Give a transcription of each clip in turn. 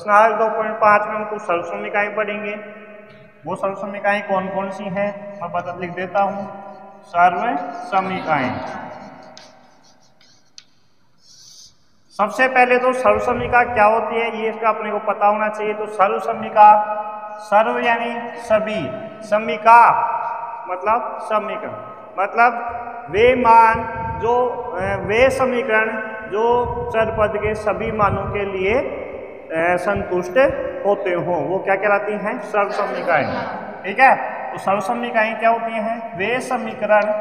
प्रश्नावली 2.5 में हम कुछ सरल समीकरण पढ़ेंगे। वो सरल समीकरण कौन कौन सी हैं मैं बता लिख देता हूँ। सरल समीकरण, सबसे पहले तो सर्व समीकरण क्या होती है ये इसका अपने को पता होना चाहिए। तो सर्व समीकरण, सर्व यानी सभी, समीकरण मतलब समीकरण, मतलब वे मान जो वे समीकरण जो चर पद के सभी मानों के लिए संतुष्ट होते हो, वो क्या कहलाती हैं? सर्व समीकरण। ठीक है, तो सर्व समीकरण क्या होती हैं? वे समीकरण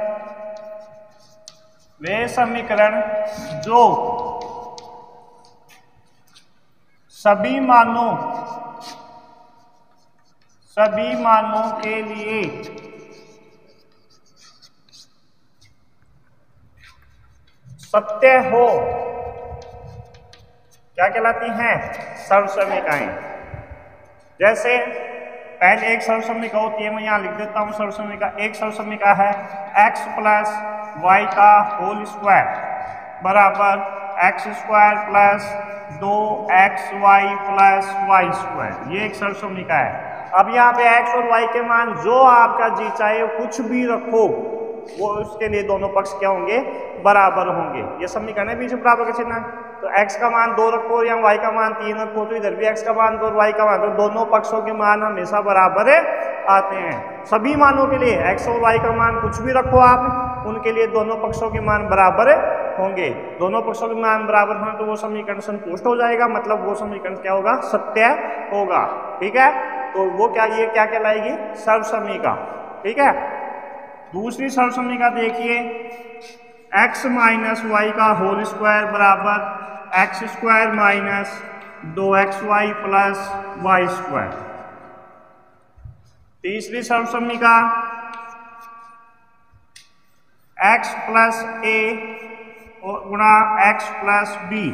जो सभी मानों के लिए सत्य हो, क्या कहलाती हैं? सर्व समीकरण। जैसे पहले एक सर्व समीकरण होती है, मैं यहां लिख देता हूं सर्व समीकरण। एक सर्व समीकरण है x प्लस वाई का होल स्क्वायर बराबर x square plus 2xy plus y square. ये एक सर्व समीकरण है। अब यहाँ पे x और y के मान जो आपका जी चाहे कुछ भी रखो, वो उसके लिए दोनों पक्ष क्या होंगे? बराबर होंगे। ये समीकरण है, बीच में बराबर का चिन्ह। तो x का मान 2 रखो या y का मान 3 रखो, तो इधर भी x का मान 2 और y का मान, तो दोनों पक्षों के मान हमेशा बराबर आते हैं। सभी मानों के लिए x और y का मान कुछ भी रखो आप, उनके लिए दोनों पक्षों के मान बराबर होंगे। दोनों पक्षों के मान बराबर हों तो वो समीकरण संतुष्ट हो जाएगा, मतलब वो समीकरण क्या होगा? सत्य होगा। ठीक है, तो वो क्या, ये क्या कहलाएगी? सर्व समीकरण। ठीक है, दूसरी सर्व समीकरण देखिए, x माइनस वाई का होल स्क्वायर बराबर x square minus 2xy plus y square. तीसरी सर्व समीकरण x प्लस ए गुणा x plus b,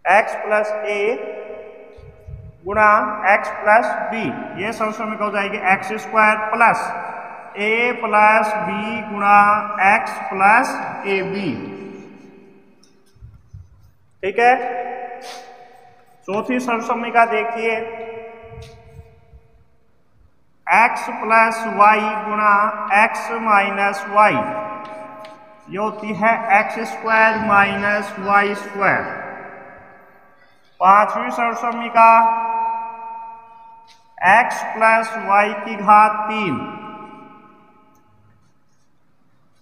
x plus a गुणा x प्लस बी। ये सर्व समीकरण हो जाएगी x square plus a plus b गुणा एक्स प्लस ए बी। ठीक है, चौथी सर्व समीकरण देखिए, x प्लस वाई गुणा x माइनस वाई, ये होती है x square minus y square. पांचवी सर्व समीकरण x प्लस वाई की घात 3,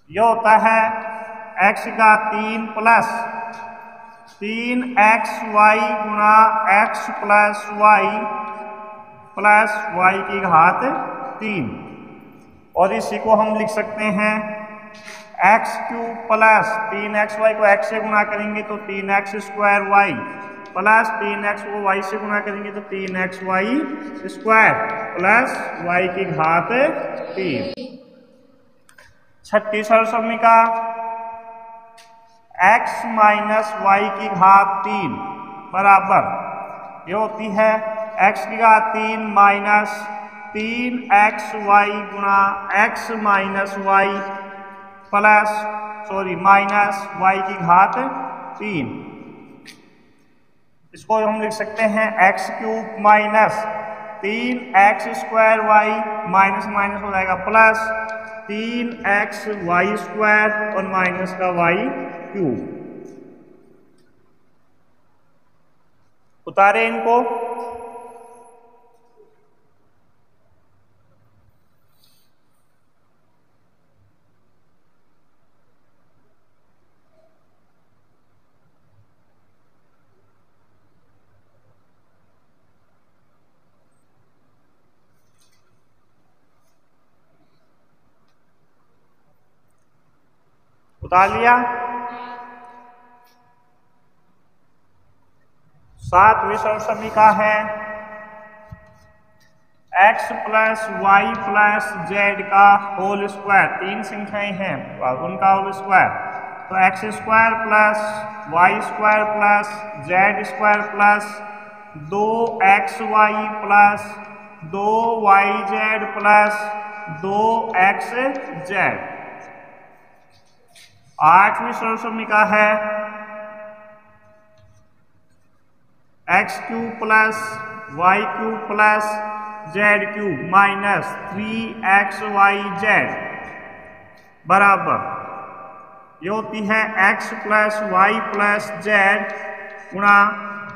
यह होता है x का 3 प्लस 3xy गुणा x प्लस वाई की घात 3। और इसी को हम लिख सकते हैं x क्यूब प्लस 3xy को x से गुणा करेंगे तो 3x square Y plus 3x को y से गुणा करेंगे तो 3xy स्क्वायर प्लस y की घात 3। छठी सर्व समीकरण x माइनस वाई की घात 3 बराबर, ये होती है x की घात 3 माइनस 3xy गुणा x minus y minus y की घात 3। इसको हम लिख सकते हैं x cube minus 3x square y minus minus हो जाएगा प्लस 3xy स्क्वायर और माइनस का y क्यूब। उतारे इनको। उतार लिया। सातवीं सर्व समीकरण है x plus y plus z का होल स्क्वायर। तीन संख्याएं हैं उनका होल स्क्वायर, तो x square plus y square plus z square plus 2xy plus 2yz plus 2xz। आठवीं सर्व समीकरण है x cube plus y cube plus z cube minus 3xyz बराबर ये होती है x plus y plus z गुणा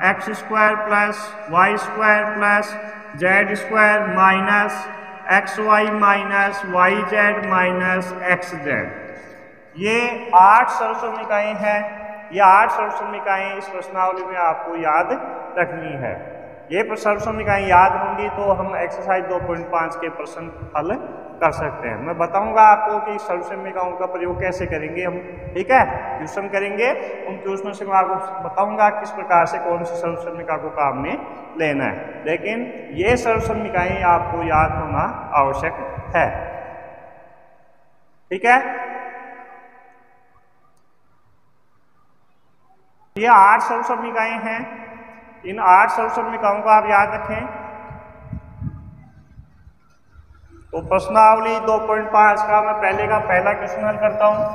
x square plus y square plus z square minus x y minus y z minus x z. ये 8 सरसमीकाएँ हैं। ये 8 सरसमीकाएँ इस प्रश्नावली में आपको याद रखनी है। ये सरसमीकाएँ याद होंगी तो हम एक्सरसाइज 2.5 के प्रश्न हल कर सकते हैं। मैं बताऊंगा आपको कि सरसमीकाओं का प्रयोग कैसे करेंगे हम, ठीक है। ट्यूशन करेंगे, उन ट्यूशन से मैं आपको बताऊंगा किस प्रकार से कौन सी सरसमीका को काम में लेना है, लेकिन ये सरसमीकाएँ आपको याद होना आवश्यक है, ठीक है। ये 8 सरसमीकाएँ हैं। इन 8 सरसमीकाओं को आप याद रखें। तो प्रश्नावली 2.5 का मैं पहला क्वेश्चन हल करता हूं।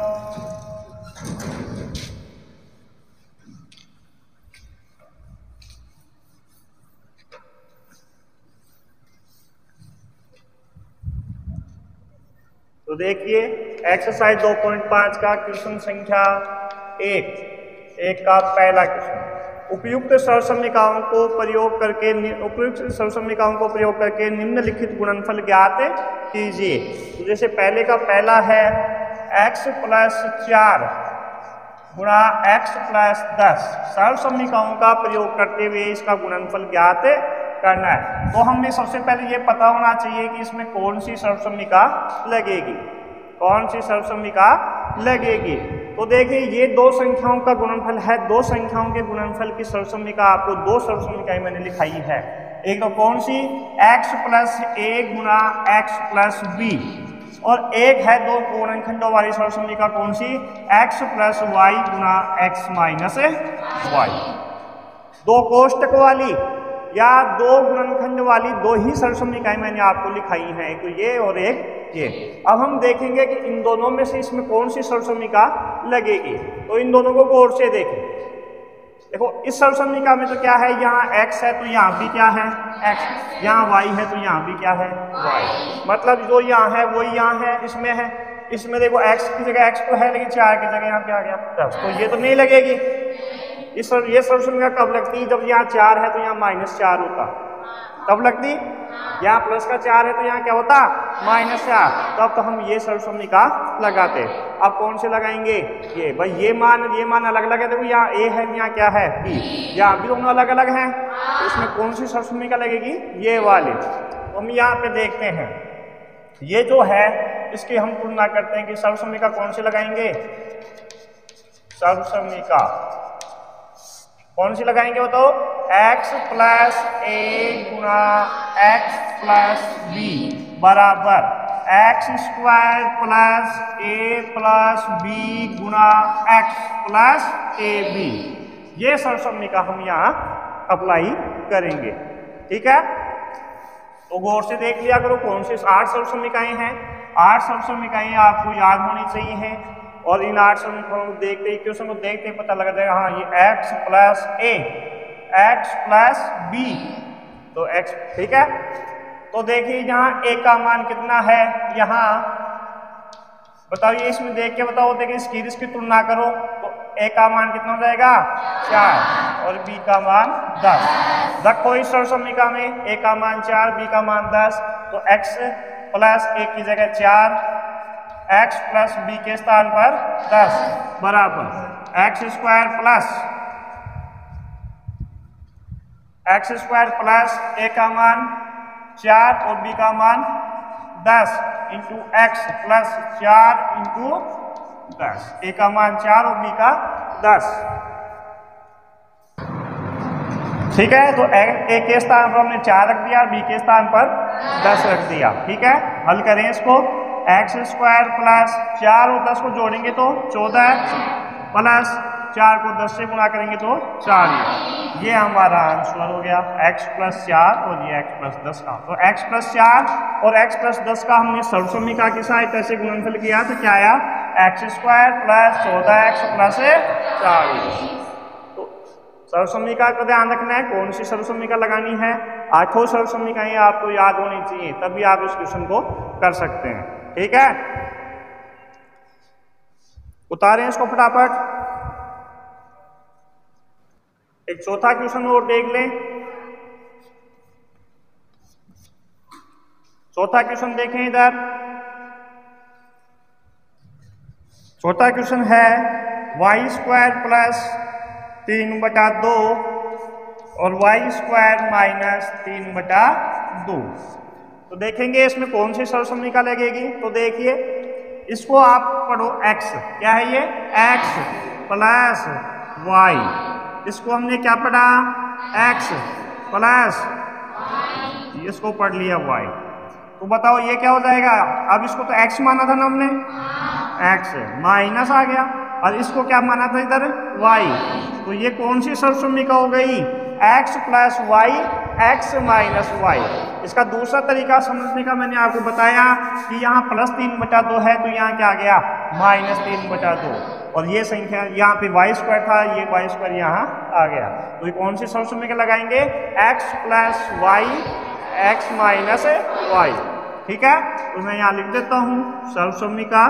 तो देखिए एक्सरसाइज 2.5 का क्वेश्चन संख्या 1 का पहला क्वेश्चन, उपयुक्त सरसमीकाओं को प्रयोग करके निम्नलिखित गुणनफल ज्ञात कीजिए। तो जैसे पहला है x प्लस 4 गुणा x प्लस 10। सरसमीकाओं का प्रयोग करते हुए इसका गुणनफल ज्ञात करना है। तो हमें सबसे पहले ये पता होना चाहिए कि इसमें कौन सी सरसमीका लगेगी, कौन सी सरसमीका लगेगी। तो देखिए ये दो संख्याओं का गुणनफल है। दो संख्याओं के गुणनफल की सरसमीका आपको दो सरसमीकाएं मैंने लिखाई है। एक तो कौन सी, x प्लस a गुणा x प्लस b, और एक है दो गुणनखंडों वाली सरसमीका कौन सी, x प्लस y गुणा x माइनस y। दो कोष्टक वाली या दो गुणनखंड वाली दो ही सरसमीकाएं मैंने आपको लिखाई हैं, एक तो ये और एक ये। अब हम देखेंगे कि इन दोनों में से इसमें कौन सी सरसमीका लगेगी। तो इन दोनों को गौर से देखें। देखो इस सरसमीका में तो क्या है, यहाँ x है तो यहाँ भी क्या है x, यहाँ y है तो यहाँ भी क्या है y। मतलब जो यहाँ है वही यहाँ है, इसमें है। इसमें देखो x की जगह x तो है, लेकिन 4 की जगह यहाँ पे आ गया 10, तो ये तो नहीं लगेगी। ये सरसमीका कब लगती, जब यहाँ 4 है तो यहाँ -4 होता। कब लगती, यहाँ प्लस का 4 है तो यहाँ क्या होता, -4। तब तो हम ये सरसमीका लगाते। अब कौन से लगाएंगे, ये भाई ये मान अलग अलग है। देखो यहाँ a है, यहाँ क्या है b, यहाँ भी दोनों अलग अलग हैं। तो इसमें कौन सी सरसमीका लगेगी, ये वाली। तो हम यहाँ पे देखते हैं, ये जो है इसकी हम तुलना करते हैं कि सरसमीका कौन सी लगाएंगे। सरसमीका कौन सी लगाएंगे बताओ, x प्लस a गुणा x प्लस b बराबर x square plus a plus b गुणा x प्लस ab। ये सरसमीका हम यहाँ अप्लाई करेंगे, ठीक है। तो गौर से देख लिया करो कौन सी 8 सरसमीकाएं हैं। 8 सरसमीकाएं आपको याद होनी चाहिए, और इन 8 सरसमीकाओं को देखते ही क्वेश्चन को देखते ही पता लग जाएगा, हाँ ये x plus a x plus b, तो x, ठीक है। तो देखिए यहाँ a का मान कितना है, यहाँ बताइए, इसमें देख के बताओ। देखिए इसकी तुलना करो तो a का मान कितना हो जाएगा 4 और b का मान 10। रखो इस सरसमीका में a का मान 4 b का मान 10, तो x प्लस a की जगह 4, x प्लस b के स्थान पर 10 बराबर एक्स स्क्वायर प्लस a का मान 4 और b का मान 10 into x plus 4 into 10। a का मान 4 और b का 10, ठीक है। तो a के स्थान पर हमने 4 रख दिया, b के स्थान पर 10 रख दिया, ठीक है। हल करें इसको, एक्स स्क्वायर प्लस 4 और 10 को जोड़ेंगे तो 14 प्लस 4 को 10 से गुणा करेंगे तो 40। ये हमारा आंसर हो गया x प्लस 4 और ये x प्लस 10 का। तो x प्लस 4 और x प्लस 10 का हमने सरसमीका की सहायता से गुणनफल किया तो क्या आया, x square plus 14x plus 40। तो सर्वसम्मिका का ध्यान रखना है, कौन सी सर्वसम्मिका लगानी है। आठों सर्वसम्मिकाएं आपको याद होनी चाहिए, तभी आप इस क्वेश्चन को कर सकते हैं। ठीक है, उतारें इसको फटाफट। एक चौथा क्वेश्चन और देख लें। चौथा क्वेश्चन देखें इधर। चौथा क्वेश्चन है वाई स्क्वायर प्लस 3/2 और वाई स्क्वायर माइनस 3/2। तो देखेंगे इसमें कौन सी सर्वसम्मिका लगेगी। तो देखिए इसको आप पढ़ो x, क्या है ये x प्लस वाई। इसको हमने क्या पढ़ा, x प्लस, इसको पढ़ लिया y। तो बताओ ये क्या हो जाएगा। अब इसको तो x माना था ना हमने, x माइनस आ गया, और इसको क्या माना था इधर y। तो ये कौन सी सर्वसम्मिका हो गई, x plus y x minus y. इसका दूसरा तरीका समझने का मैंने आपको बताया कि यहाँ प्लस 3/2 है, तो यहाँ क्या आ गया माइनस 3/2, और ये संख्या यहाँ पे वाई स्क्वायर था, ये वाई स्क्वायर यहाँ आ गया। तो ये कौन सी सर्वसम्मिका लगाएंगे, x plus y x minus y. ठीक है, तो मैं यहाँ लिख देता हूँ सर्वसम्मिका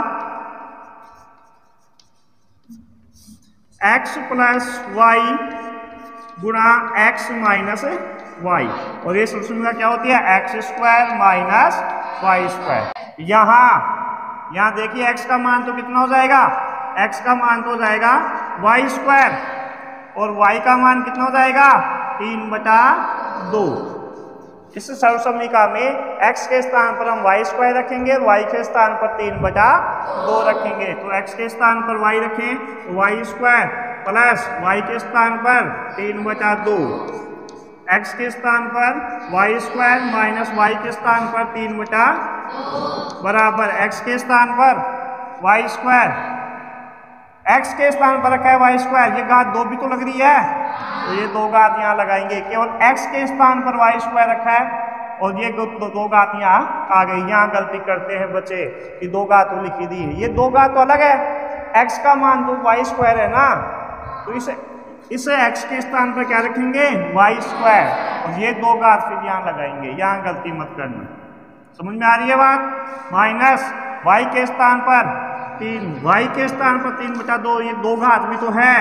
x प्लस वाई गुणा x माइनस वाई, और ये सर्वसम्मिका क्या होती है x square minus y square. यहाँ देखिए x का मान तो कितना हो जाएगा, x का मान तो हो जाएगा वाई स्क्वायर, और y का मान कितना हो जाएगा 3/2। इस सर्वसम्मिका में x के स्थान पर हम y स्क्वायर रखेंगे, y के स्थान पर 3/2 रखेंगे। तो x के स्थान पर y रखें तो y स्क्वायर प्लस y के स्थान पर 3/2, x के स्थान पर y स्क्वायर माइनस y के स्थान पर 3/2 बराबर x के स्थान पर y स्क्वायर, x के स्थान पर रखा है y स्क्वायर, ये घात 2 भी तो लग रही है, तो ये 2 घात यहाँ लगाएंगे। केवल x के स्थान पर y स्क्वायर रखा है, और ये 2 घात यहाँ आ गई। यहाँ गलती करते हैं बच्चे कि 2 घात तो लिखी दी है, ये 2 घात तो अलग है, x का मान तो y स्क्वायर है ना, तो इसे x के स्थान पर क्या रखेंगे y स्क्वायर, और ये 2 घात फिर यहाँ लगाएंगे। यहाँ गलती मत करना, समझ में आ रही है बात। माइनस y के स्थान पर 3, y के स्थान पर 3/2, ये 2 घात भी तो है,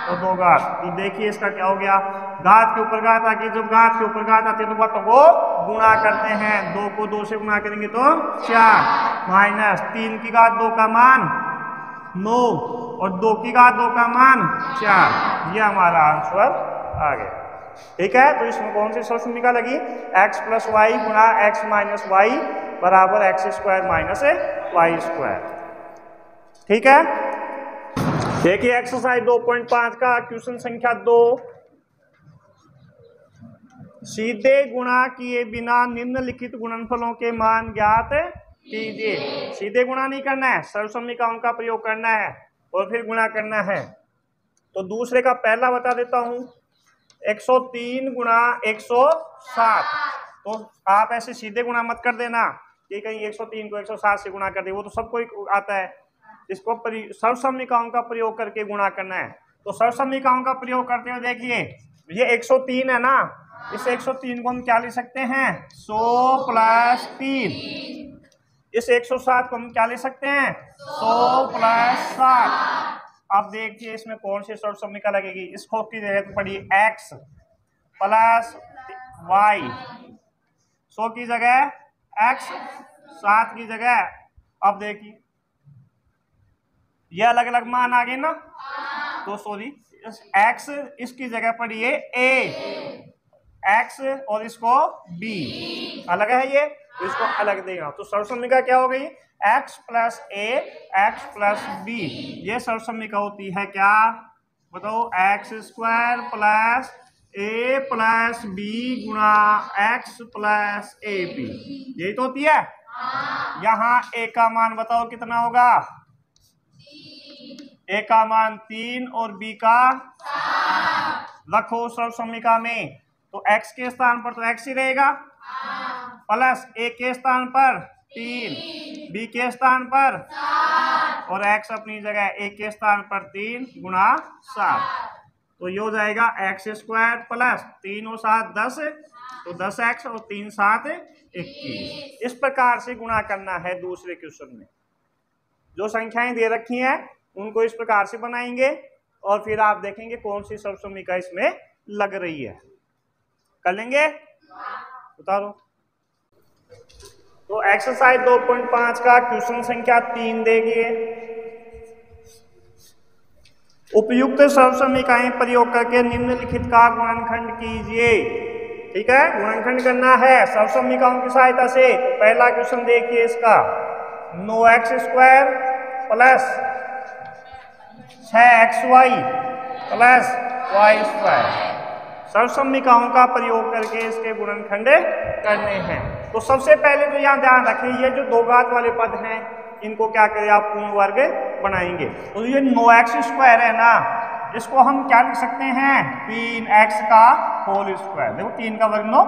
तो 2 घात। तो देखिए इसका क्या हो गया, घात के ऊपर घात आके, जब घात के ऊपर घात आती है तो बातों को गुणा करते हैं, 2 को 2 से गुणा करेंगे तो 4, माइनस 3 की घात 2 का मान 9, और 2 की घात 2 का मान 4। ये हमारा आंसर आ गया। ठीक है, तो इसमें कौन सी सर्वसम्मिका लगी, x प्लस वाई गुणा x माइनस वाई बराबर x square minus y square. ठीक है, देखिए एक्सरसाइज 2.5 का क्वेश्चन संख्या 2, सीधे गुणा किए बिना निम्नलिखित गुणनफलों के मान ज्ञात कीजिए। सीधे गुणा नहीं करना है, सर्वसम्मिकाओं का प्रयोग करना है और फिर गुणा करना है। तो दूसरे का पहला बता देता हूं, 103 गुणा 107। तो आप ऐसे सीधे गुणा मत कर देना कि कहीं 103 को 107 से गुणा कर दे, वो तो सबको आता है। इसको सर्वसम्मिकाओं का प्रयोग करके गुणा करना है। तो सर्वसम्मिकाओं का प्रयोग करते हुए देखिए, ये 103 है ना, इस 103 को हम क्या लिख सकते हैं 100 प्लस 3। इस 107 को हम क्या लिख सकते हैं 100 प्लस 7। अब देखिए इसमें कौन सी सर्वसम्मिका लगेगी। इसको की जगह पड़ी x प्लस वाई, 100 की जगह x, 7 की जगह, अब देखिए ये अलग अलग मान आ गए ना, तो सॉरी x इसकी जगह पड़ी है a, x और इसको b अलग है ये, तो इसको अलग देगा। तो सर्वसम्मिका क्या हो गई x plus a x plus b। ये सर्वसम्मिका होती है क्या बताओ, x square plus a plus b गुणा x प्लस ए बी, यही तो होती है। यहाँ a का मान बताओ कितना होगा, a का मान 3 और b का रखो सर्वसम्मिका में, तो x के स्थान पर तो x ही रहेगा, प्लस a के स्थान पर 3, b के स्थान पर, और x अपनी जगह a के स्थान पर 3 गुणा 7। तो ये हो जाएगा एक्स स्क्वायर प्लस 3 और 7 10, तो 10x और 3 7 21। इस प्रकार से गुणा करना है दूसरे क्वेश्चन में। जो संख्याएं दे रखी हैं उनको इस प्रकार से बनाएंगे और फिर आप देखेंगे कौन सी सर्वसम्मिका इसमें लग रही है। कर लेंगे, उतारो। तो एक्सरसाइज 2.5 का क्वेश्चन संख्या 3 देखिए। उपयुक्त सर्वसम्मिकाएं प्रयोग करके निम्नलिखित का गुणनखंड कीजिए। ठीक है, गुणनखंड करना है सर्वसम्मिकाओं की सहायता से। तो पहला क्वेश्चन देखिए इसका, 9x² plus 6xy plus y²। सर्वसम्मिकाओं का प्रयोग करके इसके गुणनखंड करने हैं। तो सबसे पहले तो यहाँ ध्यान रखें, ये जो दो घात वाले पद हैं इनको क्या करें आप पूर्ण वर्ग बनाएंगे। तो ये 9x² है ना, इसको हम क्या लिख सकते हैं 3x का होल स्क्वायर। देखो 3 का वर्ग 9,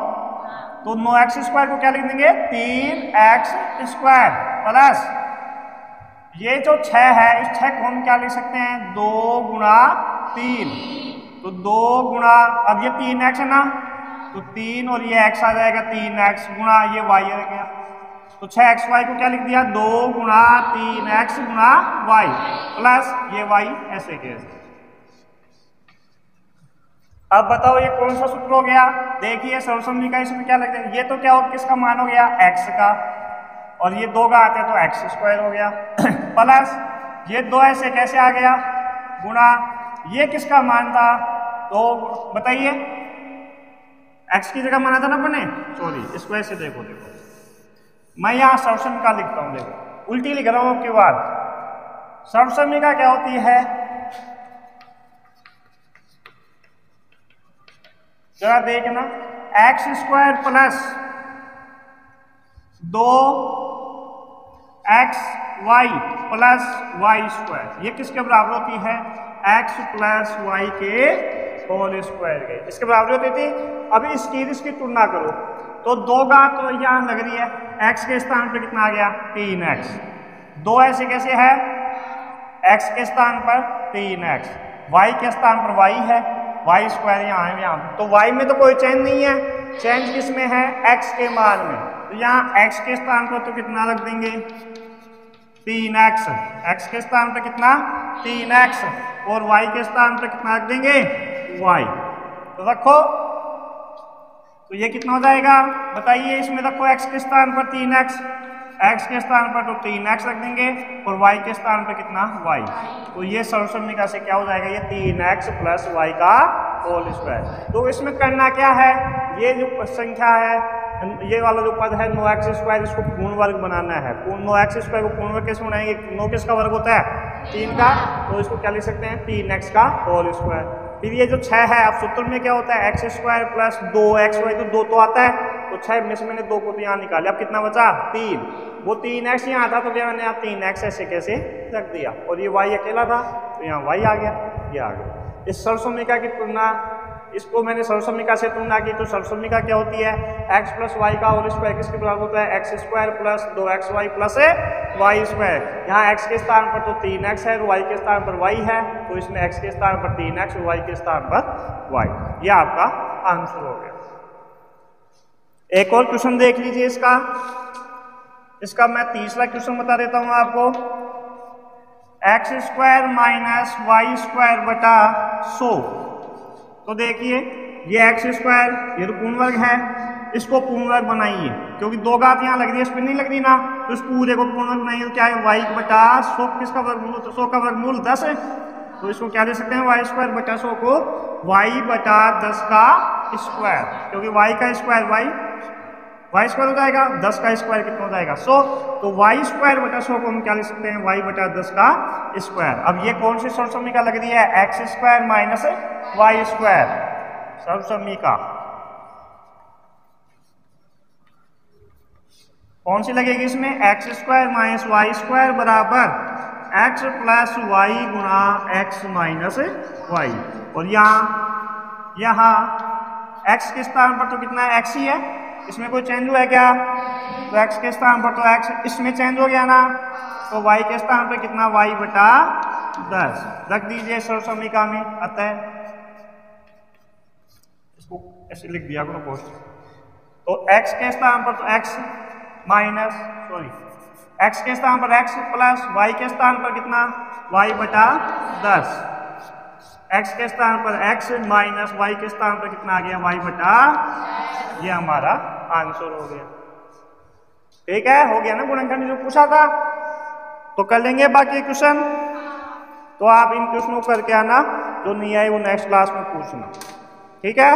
तो 9x² को क्या लिख देंगे 3x² प्लस ये जो 6 है इस 6 को हम क्या लिख सकते हैं 2 गुणा 3, तो 2 गुणा, अब ये 3x है ना, तो 3 और ये x आ जाएगा 3x गुणा ये y आ गया, तो 6xy को क्या लिख दिया 2 गुणा 3x गुणा y प्लस ये y ऐसे के ऐसे। अब बताओ ये कौन सा सूत्र हो गया। देखिए सर्वसम्मिका इसमें क्या लगता है, ये तो क्या हो किसका मान हो गया x का, और ये 2 का आते हैं तो x² हो गया प्लस ये 2 ऐसे कैसे आ गया गुणा ये किसका मान था, तो बताइए x की जगह माना था ना अपने, सॉरी इसको ऐसे देखो, मैं यहाँ सर्वसम्मिका लिखता हूँ, देखो उल्टी लिख रहा हूँ आपके बाद। सर्वसम्मिका क्या होती है, जरा देखना, x² plus 2xy plus y², ये किसके बराबर होती है x प्लस y के होल स्क्वायर के, इसके बराबर होती थी। अभी इसकी तुलना करो, तो 2 घात तो यहाँ लग रही है, x के स्थान पर कितना आ गया 3x, 2 ऐसे कैसे है x के स्थान पर 3x, y के स्थान पर y है, y² यहाँ है यहाँ, तो y में तो कोई चेंज नहीं है, चेंज किसमें है x के मान में, तो यहाँ x के स्थान पर तो कितना रख देंगे 3x, x के स्थान पर कितना 3x और y के स्थान पर कितना रख देंगे y, तो रखो, तो ये कितना हो जाएगा बताइए, इसमें रखो x के स्थान पर 3x, x के स्थान पर तो 3x रख देंगे और y के स्थान पर कितना y, तो ये सर्वसम्मिका से क्या हो जाएगा ये 3x प्लस y का होल स्क्वायर। तो इसमें करना क्या है, ये जो संख्या है ये वाला जो पद है 9x², इसको पूर्ण वर्ग बनाना है। 9x² को पूर्ण वर्ग कैसे बनाएंगे, 9 किसका वर्ग होता है 3 का, तो इसको क्या लिख सकते हैं 3x का होल स्क्वायर। फिर ये जो 6 है, अब सूत्र में क्या होता है x² प्लस 2xy, तो 2 तो आता है, तो 6 में से मैंने 2 को तो यहाँ निकाले, अब कितना बचा 3, वो 3x यहाँ था तो मैंने यहाँ 3x ऐसे कैसे रख दिया, और ये y अकेला था तो यहाँ y आ गया, ये आ गया। इस सर्वसम्मिका की तुलना, इसको मैंने सर्वसम्मिका से तुलना की, तो सर्वसम्मिका क्या होती है x प्लस y का होल स्क्वायर किसके बराबर होता है x² plus 2xy plus y²। यहाँ x के स्थान पर तो 3x है और y के स्थान पर y है, तो इसमें x के स्थान पर 3x और y के स्थान पर y, ये आपका आंसर हो गया। एक और क्वेश्चन देख लीजिए इसका मैं तीसरा क्वेश्चन बता देता हूँ आपको, x² माइनस y² बटा 100। तो देखिए ये x², ये तो पूर्ण वर्ग है, इसको पूर्ण वर्ग बनाइए, क्योंकि 2 घात यहाँ लग रही है, इस पर नहीं लग रही ना, तो इस पूरे को पूर्ण वर्ग बनाइए, तो क्या है y बटा 100 किसका वर्गमूल, तो 100 का वर्गमूल 10 है, तो इसको क्या दे सकते हैं y² बटा 100 को y बटा 10 का स्क्वायर, क्योंकि y का स्क्वायर y² हो जाएगा, 10 का स्क्वायर कितना हो जाएगा 100, तो y² बटा 100 को हम क्या लिख सकते हैं y बटा 10 का स्क्वायर। अब ये कौन सी सर्वसम्मिका लग रही है x² माइनस y², सर्वसम्मिका कौन सी लगेगी इसमें, x² माइनस y² बराबर x प्लस y गुणा x माइनस y, और यहाँ x के स्थान पर तो कितना है x ही है, इसमें कोई चेंज हुआ है क्या, तो x के स्थान पर तो x, इसमें चेंज हो गया ना, तो y के स्थान पर कितना y बटा 10 रख दीजिए सर्वसम्मिका में। अतः ऐसे लिख दिया करो पोस्ट। तो x के स्थान पर तो x के स्थान पर x प्लस y के स्थान पर कितना y बटा 10, x के स्थान पर x माइनस y के स्थान पर कितना आ गया y बटा, ये हमारा आंसर हो गया। ठीक है, हो गया ना गुणनखंड जो पूछा था। तो कर लेंगे बाकी क्वेश्चन। तो आप इन क्वेश्चनों को करके आना, जो नहीं आए वो नेक्स्ट क्लास में पूछना। ठीक है,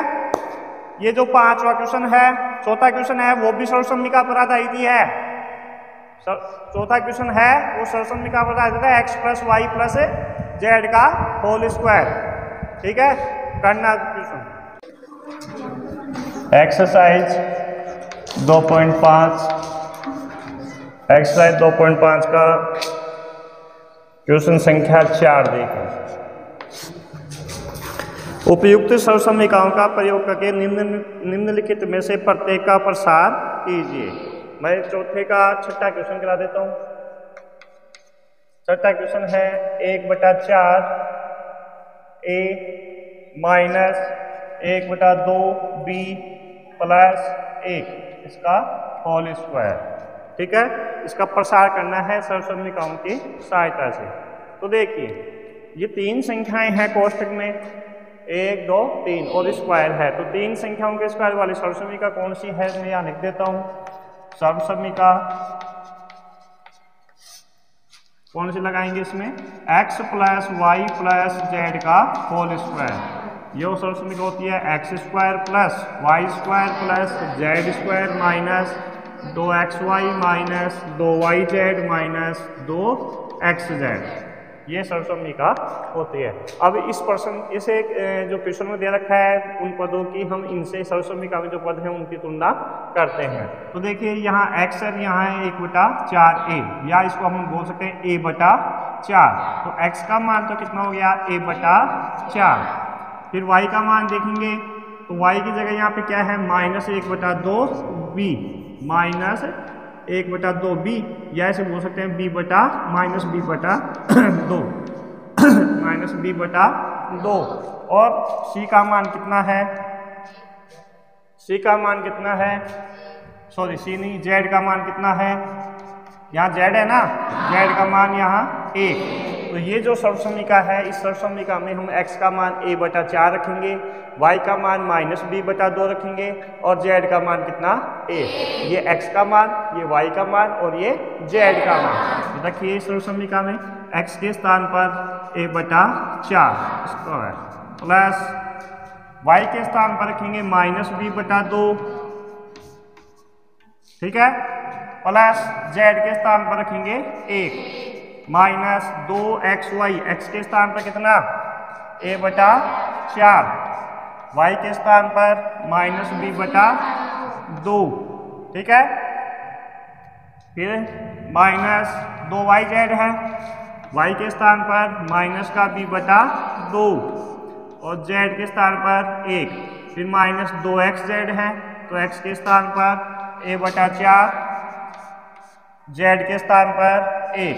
ये जो 5वां क्वेश्चन है, चौथा क्वेश्चन है, वो भी सर्वसम्मिका पर आधारित ही है। चौथा क्वेश्चन है वो सर्वसम्मिका पर आधारित है, x plus y plus z का होल स्क्वायर। ठीक है, करना क्वेश्चन। एक्सरसाइज 2.5 का क्वेश्चन संख्या 4 देखें। उपयुक्त सर्वसम्मिकाओं का प्रयोग करके निम्नलिखित में से प्रत्येक का प्रसार कीजिए। मैं चौथे का छठा क्वेश्चन करा देता हूं। छठा क्वेश्चन है 1/4 a माइनस 1/2 b प्लस 1 इसका होल स्क्वायर। ठीक है, इसका प्रसार करना है सर्वसम्मिकाओं की सहायता से। तो देखिए, ये 3 संख्याएं हैं कोष्ठक में, 1 2 3 और स्क्वायर है। तो 3 संख्याओं के स्क्वायर वाली सर्वसम्मिका कौन सी है, मैं यहां लिख देता हूं। सर्वसम्मिका कौन सी लगाएंगे इसमें, x plus y plus z का होल स्क्वायर। ये सर्वसम्मिका होती है x square plus y square plus z square minus 2xy minus 2yz minus 2xz। ये सर्वसम्मिका होती है। अब इस प्रश्न इसे जो क्वेश्चन में दे रखा है, उन पदों की हम इनसे सर्वसम्मिका में जो पद हैं उनकी तुलना करते हैं। तो देखिए, यहाँ x है, यहाँ है 1/4a, या इसको हम बोल सकते हैं a/4। तो x का मान तो कितना हो गया, a/4। फिर y का मान देखेंगे तो y की जगह यहाँ पे क्या है, -1/2b माइनस 1/2b, या ऐसे बोल सकते हैं b/-b/2 -b/2। और c का मान कितना है, c का मान कितना है, सॉरी c नहीं, z का मान कितना है, यहाँ z है ना, z का मान यहाँ 1। तो ये जो सर्वसम्मिका है, इस सर्वसम्मिका में हम x का मान a/4 रखेंगे, y का मान -b/2 रखेंगे और z का मान कितना 1। ये x का मान, ये y का मान और ये z का मान। तो देखिए सर्वसम्मिका में x के स्थान पर a/4 स्क्वायर प्लस y के स्थान पर रखेंगे -b/2, ठीक है, प्लस z के स्थान पर रखेंगे 1 माइनस 2xy, x के स्थान पर कितना a/4, y के स्थान पर -b/2। ठीक है, फिर माइनस 2yz है, y के स्थान पर -b/2 और z के स्थान पर 1। फिर -2xz है, तो x के स्थान पर a/4, z के स्थान पर 1।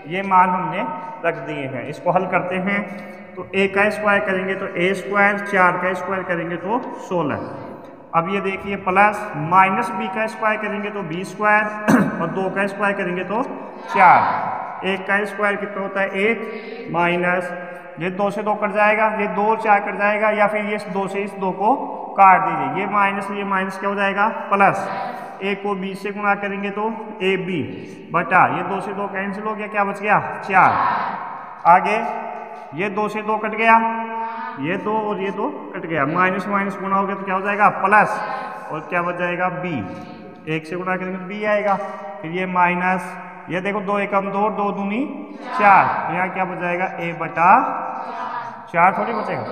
ये मान हमने रख दिए हैं। इसको हल करते हैं तो a का स्क्वायर करेंगे तो a स्क्वायर, 4 का स्क्वायर करेंगे तो 16। अब ये देखिए प्लस -b का स्क्वायर करेंगे तो b स्क्वायर और 2 का स्क्वायर करेंगे तो 4। 1 का स्क्वायर कितना होता है 1 माइनस, ये 2 से 2 कट जाएगा, ये 2 और 4 कट जाएगा, या फिर ये 2 से इस 2 को काट दीजिए। ये माइनस क्या हो जाएगा प्लस, 1 को 20 से गुणा करेंगे तो ab बटा, ये 2 से 2 कैंसिल हो गया, क्या बच गया 4। आगे ये 2 से 2 कट गया, ये 2 और ये 2 कट गया, माइनस गुणा हो गया तो क्या हो जाएगा प्लस, और क्या बच जाएगा b। 1 से गुणा करेंगे तो b आएगा। फिर ये माइनस, ये देखो 2 एकम 2, 2 दूनी 4, तो यहाँ क्या बच जाएगा a/4 थोड़ी बचेगा,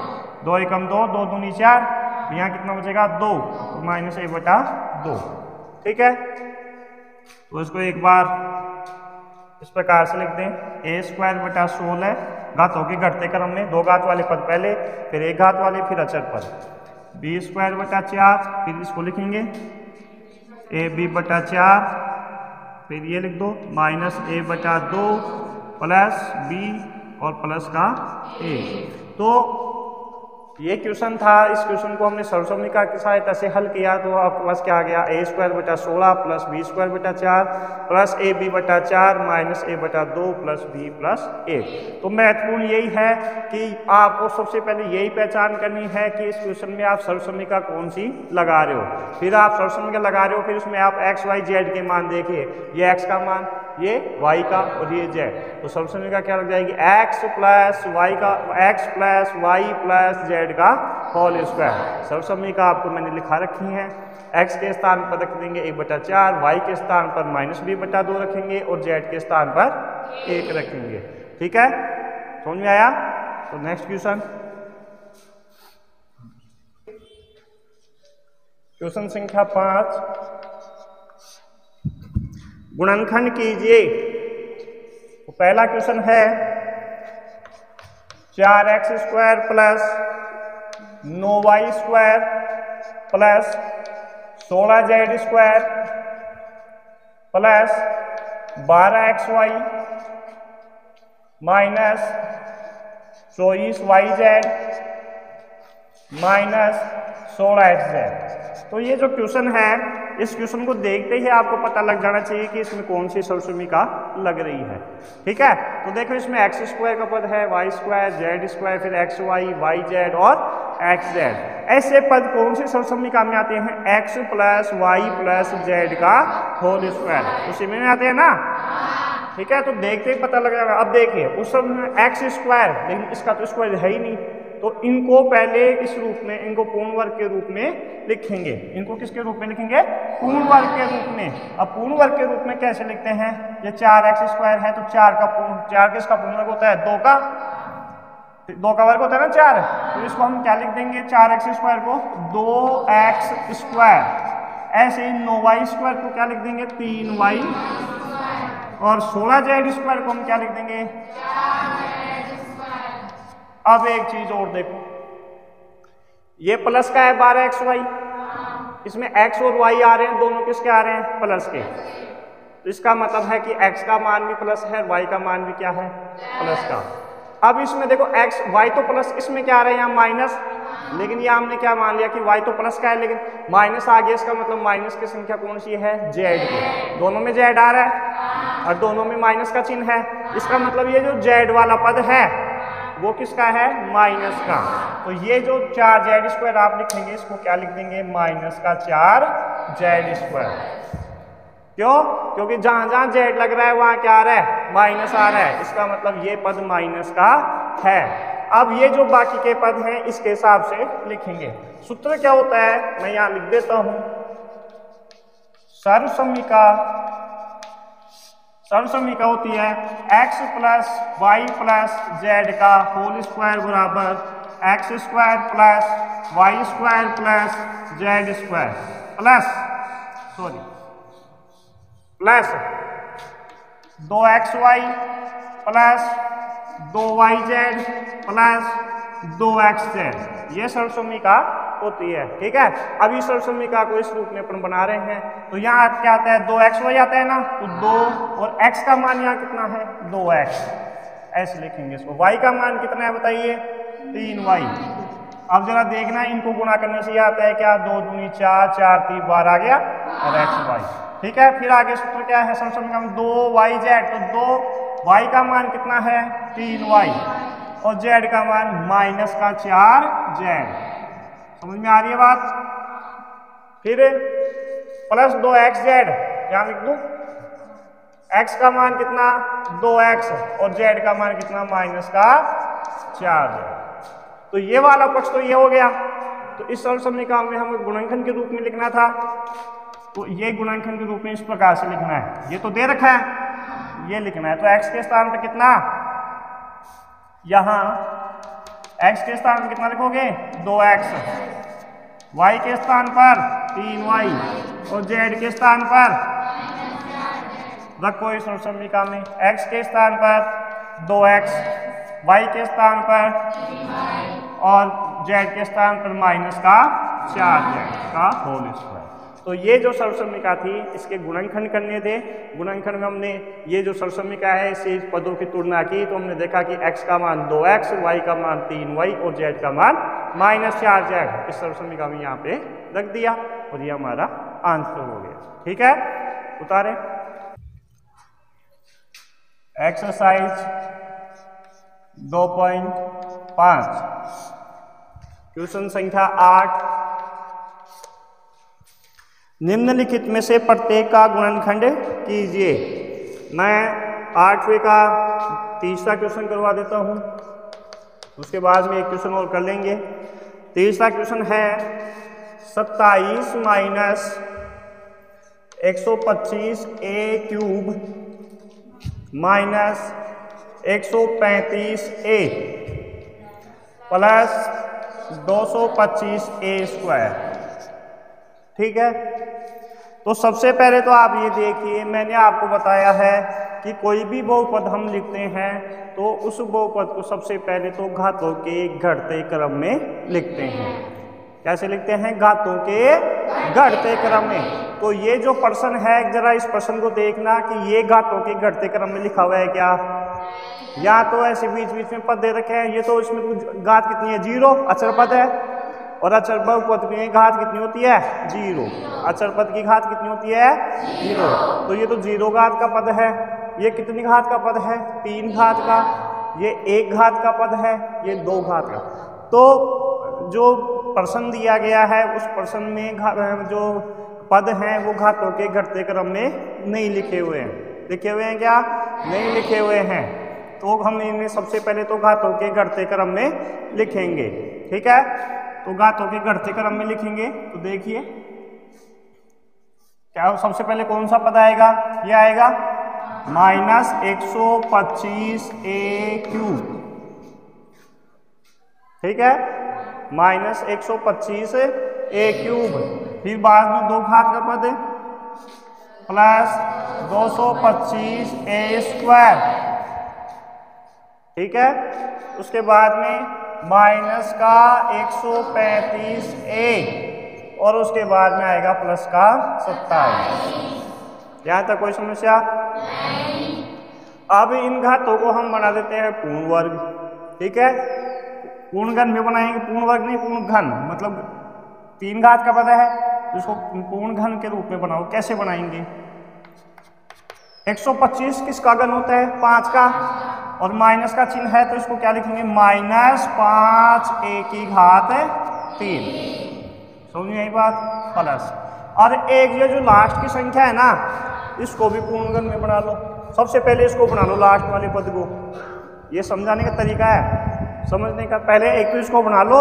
2 एकम 2, 2 दूनी 4, यहाँ कितना बचेगा 2, तो माइनस a/2। ठीक है, तो इसको एक बार इस प्रकार से लिख दें, a² / 16 घातों के घटते क्रम में, 2 घात वाले पद पहले, फिर 1 घात वाले, फिर अचर पद, b² / 4, फिर इसको लिखेंगे ab/4, फिर ये लिख दो -a/2 प्लस b और प्लस का a। तो ये क्वेश्चन था। इस क्वेश्चन को हमने सर्वसम्मिका की सहायता से हल किया तो आपके पास क्या आ गया, a स्क्वायर बटा 16 प्लस b स्क्वायर बटा 4 प्लस ab बटा 4 माइनस a बटा 2 प्लस b प्लस 1। तो महत्वपूर्ण यही है कि आपको सबसे पहले यही पहचान करनी है कि इस क्वेश्चन में आप सर्वसम्मिका कौन सी लगा रहे हो। फिर आप सर्वसम्मिका लगा रहे हो, फिर उसमें आप x y z के मान देखिए, ये x का मान, ये y का और ये z। तो सर्वसम्मिका क्या लग जाएगी, x plus y plus z का होल स्क्वायर। सर्वसम्मिका आपको मैंने लिखा रखी है, x के स्थान पर रख देंगे 1/4, y के स्थान पर माइनस b/2 रखेंगे और z के स्थान पर 1 रखेंगे। ठीक है, समझ में आया। तो नेक्स्ट क्वेश्चन संख्या 5, गुणनखंड कीजिए। तो पहला क्वेश्चन है 4x square plus 9y square plus 16z square plus 12xy minus 24yz minus 16xz। तो ये जो क्वेश्चन है, इस क्वेश्चन को देखते ही आपको पता लग जाना चाहिए कि इसमें कौन सी सर्वसम्मिका लग रही है। ठीक है, तो देखो इसमें एक्स स्क्वायर का पद है, वाई स्क्वायर, जेड स्क्वायर, फिर एक्स वाई, वाई जेड और एक्स जेड। ऐसे पद कौन सी सर्वसम्मिका में आते हैं, x plus y plus z का होल स्क्वायर, उसी में आते हैं ना। ठीक है, तो देखते ही पता लग जाएगा। अब देखिए उस समय एक्स स्क्वायर, लेकिन इसका तो स्क्वायर है ही नहीं, तो इनको पहले इस रूप में, इनको पूर्ण वर्ग के रूप में लिखेंगे। इनको किसके रूप में लिखेंगे, पूर्ण वर्ग के रूप में। अब पूर्ण वर्ग के रूप में कैसे लिखते हैं, ये 4x स्क्वायर है तो 4 किसका पूर्ण वर्ग होता है, 2 का वर्ग होता है ना 4। तो इसको हम क्या लिख देंगे, 4x स्क्वायर को 2x स्क्वायर। ऐसे ही 9y स्क्वायर को क्या लिख देंगे, 3y, और 16z स्क्वायर को हम क्या लिख देंगे। अब एक चीज और देखो, ये प्लस का है 12xy, इसमें x और y आ रहे हैं, दोनों किसके आ रहे हैं, प्लस के। तो इसका मतलब है कि x का मान भी प्लस है, y का मान भी क्या है, प्लस का। अब इसमें देखो x y तो प्लस, इसमें क्या आ रहा है यहाँ माइनस, लेकिन ये हमने क्या मान लिया कि y तो प्लस का है, लेकिन माइनस आ गया। इसका मतलब माइनस की संख्या कौन सी है, z की। दोनों में z आ रहा है और दोनों में माइनस का चिन्ह है। इसका मतलब ये जो z वाला पद है वो किसका है, माइनस का। तो ये जो 4z स्क्वायर आप लिखेंगे, इसको क्या लिख देंगे, माइनस का 4z स्क्वायर। क्यों, क्योंकि जहां जहां z लग रहा है वहां क्या आ रहा है, माइनस आ रहा है। इसका मतलब ये पद माइनस का है। अब ये जो बाकी के पद हैं इसके हिसाब से लिखेंगे। सूत्र क्या होता है, मैं यहां लिख देता हूं, सर्वसम्मिका होती है x plus y plus z का होल स्क्वायर बराबर x square plus y square plus z square plus 2xy plus 2yz plus 2xz। ये सर्वसम्मिका होती है। ठीक है, अभी सर्वसम्मिका को इस रूप में अपन बना रहे हैं। तो यहाँ क्या आता है, 2xy आता है ना, तो 2 और x का मान यहाँ कितना है, 2x, ऐसे लिखेंगे इसको। y का मान कितना है बताइए, 3y। अब जरा देखना, इनको गुणा करने से आता है क्या, 2 दूनी 4, 4 3 12 आ गया और xy। ठीक है, फिर आगे सूत्र क्या है सर्वसम्मिका में, 2yz, तो 2y का मान कितना है, 3y, और z का मान माइनस का 4z। समझ में आ रही है बात। फिर प्लस 2xz, यहां लिख दूं, x का मान कितना, 2x, और z का मान कितना, माइनस का 4z। तो ये वाला पक्ष तो ये हो गया। तो इस सर्वसम्मिका में हमें गुणनखंड के रूप में लिखना था, तो ये गुणनखंड के रूप में इस प्रकार से लिखना है। ये तो दे रखा है, ये लिखना है। तो x के स्थान पर कितना, यहां x के स्थान पर कितना लिखोगे, 2x, y के स्थान पर 3y, और z के स्थान पर रखो इस सर्वसम्मिका में, x के स्थान पर 2x, y के स्थान पर और z के स्थान पर माइनस का 4z का होल स्क्वायर। तो ये जो सर्वसम्मिका थी इसके गुणनखंड करने थे। गुणनखंड में हमने ये जो सर्वसम्मिका है इसे पदों की तुलना की, तो हमने देखा कि x का मान 2x, y का मान 3y और z का मान -4z इस सर्वसमीका में यहाँ पे रख दिया और ये हमारा आंसर हो गया। ठीक है, उतारे। एक्सरसाइज 2.5 क्वेश्चन संख्या 8, निम्नलिखित में से प्रत्येक का गुणनखंड कीजिए। मैं 8वें का तीसरा क्वेश्चन करवा देता हूं, उसके बाद में एक क्वेश्चन और कर लेंगे। तीसरा क्वेश्चन है 27 minus 125a³ minus 135a plus 225a²। ठीक है, तो सबसे पहले तो आप ये देखिए, मैंने आपको बताया है कि कोई भी बहुपद हम लिखते हैं तो उस बहुपद को सबसे पहले तो घातों के घटते क्रम में लिखते हैं। कैसे लिखते हैं? घातों के घटते क्रम में। तो ये जो प्रश्न है, जरा इस प्रश्न को देखना कि ये घातों के घटते क्रम में लिखा हुआ है क्या, या तो ऐसे बीच बीच में पद दे रखे हैं। ये तो इसमें घात कितनी है? 0, अचर पद है, और अचर बहुपद की घात कितनी होती है? 0। अचर पद की घात कितनी होती है? 0। तो ये तो 0 घात का पद है। ये कितनी घात का पद है? 3 घात का। ये 1 घात का पद है, ये 2 घात का। तो जो प्रश्न दिया गया है उस प्रश्न में जो पद हैं वो घातों के घटते क्रम में नहीं लिखे हुए हैं। लिखे हुए हैं क्या? नहीं लिखे हुए हैं। तो हम इन्हें सबसे पहले तो घातों के घटते क्रम में लिखेंगे। ठीक है, तो घातों के घटते क्रम में लिखेंगे तो देखिए क्या सबसे पहले कौन सा पद आएगा? ये आएगा -125a³। ठीक है, -125a³। फिर बाद में 2 घात का पद प्लस 225a²। ठीक है, उसके बाद में माइनस का 135a और उसके बाद में आएगा प्लस का 27। यहां तक कोई समस्या? अब इन घातों को हम बना देते हैं पूर्ण वर्ग। ठीक है, पूर्ण घन में बनाएंगे, पूर्ण वर्ग नहीं पूर्ण घन, मतलब 3 घात का पद है तो इसको पूर्ण घन के रूप में बनाओ। कैसे बनाएंगे? 125 किसका घन होता है? 5 का, और माइनस का चिन्ह है तो इसको क्या लिखेंगे? -5a³। समझ में आई बात? प्लस, और एक ये जो लास्ट की संख्या है ना, इसको भी पूर्ण घन में बना लो। सबसे पहले इसको बना लो, लास्ट वाले पद को। ये समझाने का तरीका है, समझने का। पहले एक तो इसको बना लो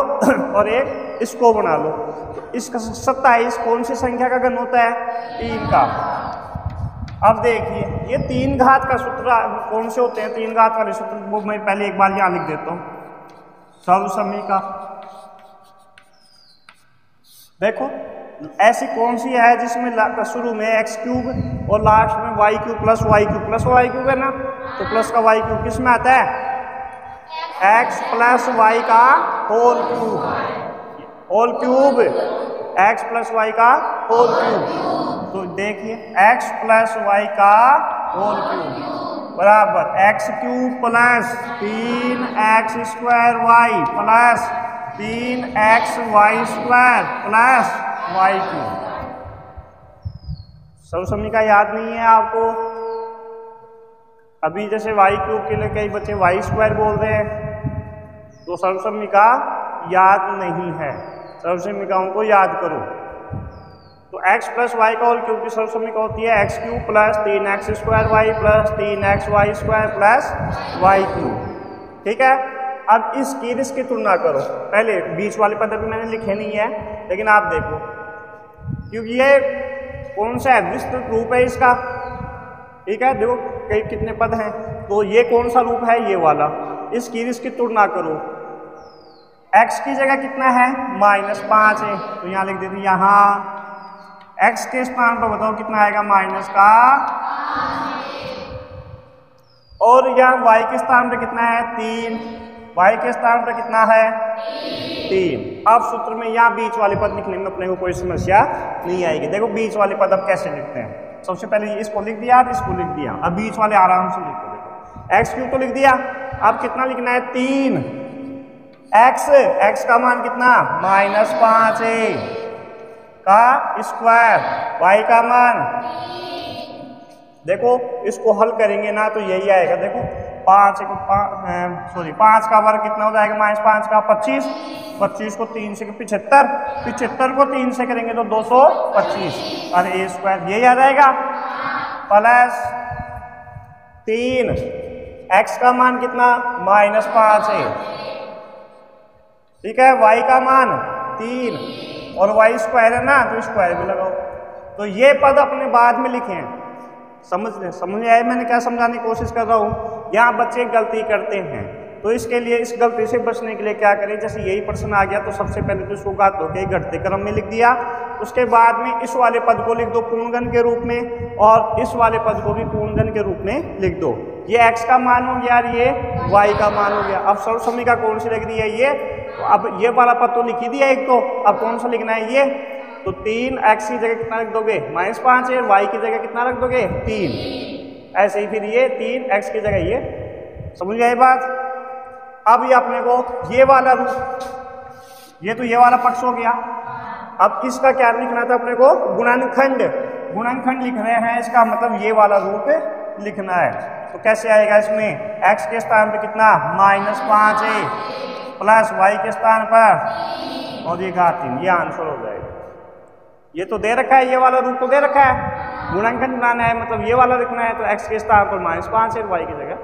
और एक इसको बना लो। तो इसका 27 कौन सी संख्या का घन होता है? 3 का। अब देखिए ये 3 घात का सूत्र कौन से होते हैं? 3 घात वाले सूत्र वो मैं पहले एक बार यहाँ लिख देता हूँ। सर्वसमीका देखो ऐसी कौन सी है जिसमें शुरू में x³ और लास्ट में y³ प्लस y³ है ना, तो प्लस का y³ किस में आता है? x प्लस y का whole cube, x plus y का होल क्यूब। तो देखिए x प्लस y का होल क्यूब बराबर x³ plus 3x² y plus 3xy² plus y³। सर्वसमीका याद नहीं है आपको? अभी जैसे y³ के लिए कई बच्चे y² बोल रहे हैं, तो सर्वसमीका याद नहीं है। सर्वसमीकाओं को याद करो। तो x प्लस y का होल क्यूब की सर्वसमीका होती है x³ plus 3x² y plus 3xy² plus y³। ठीक है, अब इसकी तुलना करो। पहले बीच वाले पद भी मैंने लिखे नहीं है, लेकिन आप देखो, क्योंकि ये कौन सा है? विस्तृत रूप है इसका। ठीक है, देखो कई कितने पद हैं, तो ये कौन सा रूप है? ये वाला। इसकी तुलना करो। x की जगह कितना है? -5 है, तो यहाँ लिख देते। यहाँ x के स्थान पर बताओ कितना आएगा? माइनस का, और यहाँ y के स्थान पर कितना है? 3। y के स्थान पर कितना है? 3। अब सूत्र में यहाँ बीच वाले पद लिखने में अपने को कोई समस्या नहीं आएगी। देखो बीच वाले पद अब कैसे लिखते हैं। सबसे पहले इसको लिख दिया, इसको लिख दिया। अब बीच वाले आराम से लिखो। देखो x³ तो लिख दिया, अब कितना लिखना है? 3। एक्स का मान कितना -5a का स्क्वायर, वाई का मान, देखो इसको हल करेंगे ना तो यही आएगा। देखो 5 का वर्ग कितना हो जाएगा, -5 का 25, 25 को 3 से 75, 75 को 3 से करेंगे तो 225 और a स्क्वायर यही आ जाएगा, प्लस 3 x का मान कितना -5 है, ठीक है, y का मान 3 और y स्क्वायर है ना तो स्क्वायर भी लगाओ। तो ये पद अपने बाद में लिखे हैं, समझ आए मैंने क्या समझाने की कोशिश कर रहा हूँ। यहाँ बच्चे गलती करते हैं तो इसके लिए, इस गलती से बचने के लिए क्या करें, जैसे यही प्रश्न आ गया तो सबसे पहले तो इसको घातों के घटते क्रम में लिख दिया, उसके बाद में इस वाले पद को लिख दो पूर्णगण के रूप में और इस वाले पद को भी पूर्णगण के रूप में लिख दो। ये x का मान हो गया और ये y का मान हो गया। अब सर्वसम्मिका कौन सी लिख दी है ये, तो अब ये वाला पद तो लिख ही दिया एक, तो अब कौन सा लिखना है ये, तो 3x की जगह कितना रख दोगे -5 है, y की जगह कितना रख दोगे 3, ऐसे ही फिर ये 3x की जगह ये, समझ गए बात। अब ये अपने को ये वाला रूप, ये तो ये वाला पक्ष हो गया, अब इसका क्या लिखना था अपने को, गुणनखंड, गुणनखंड लिख रहे हैं, इसका मतलब ये वाला रूप लिखना है। तो कैसे आएगा, इसमें x के स्थान पे कितना -5 है प्लस y के स्थान पर और ये घात 3, ये आंसर हो जाएगा। ये तो दे रखा है, ये वाला रूप तो दे रखा है, गुणनखंड बनाना है मतलब ये वाला लिखना है, तो x के स्थान पर -5 है, y की जगह,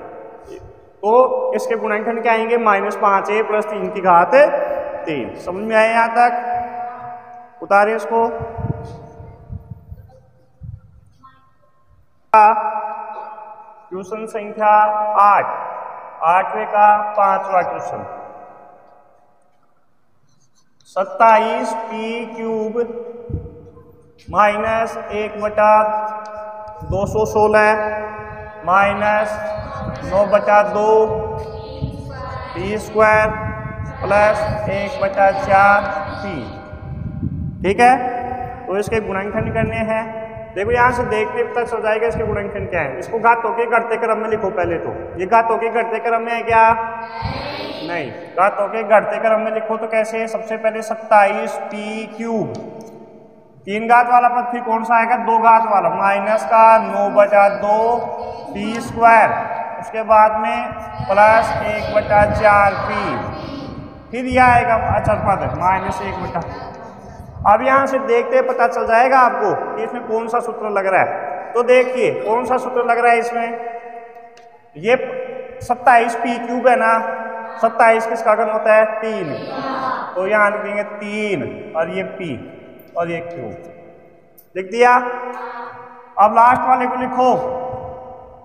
तो इसके गुणनखंड क्या आएंगे -5a प्लस 3 की घात 3। समझ में आए यहाँ तक, उतारे इसको। क्वेश्चन संख्या 8, 8वें का 5वां question, 27p³ -1/216 -9/2p² plus 1/4p, ठीक है। तो इसके गुणनखंड करने हैं, देखो यहाँ से देखते पता चल जाएगा इसके गुणनखंड क्या है। इसको घातों के घटते क्रम में लिखो पहले, तो ये घातों के घटते क्रम में है क्या, नहीं, घातों के घटते क्रम में लिखो तो कैसे, सबसे पहले 27p³, 3 घात वाला पद फिर कौन सा आएगा, 2 घात वाला, -9/2p², उसके बाद में प्लस 1/4p, फिर यह आएगा अचर पद -1/। अब यहाँ से देखते पता चल जाएगा आपको कि इसमें कौन सा सूत्र लग रहा है। तो देखिए कौन सा सूत्र लग रहा है इसमें, ये 27p³ है ना, 27 किसका घन होता है 3, तो यहाँ लिखेंगे 3 और ये p और ये q, लिख दिया। अब लास्ट वाले को लिखो,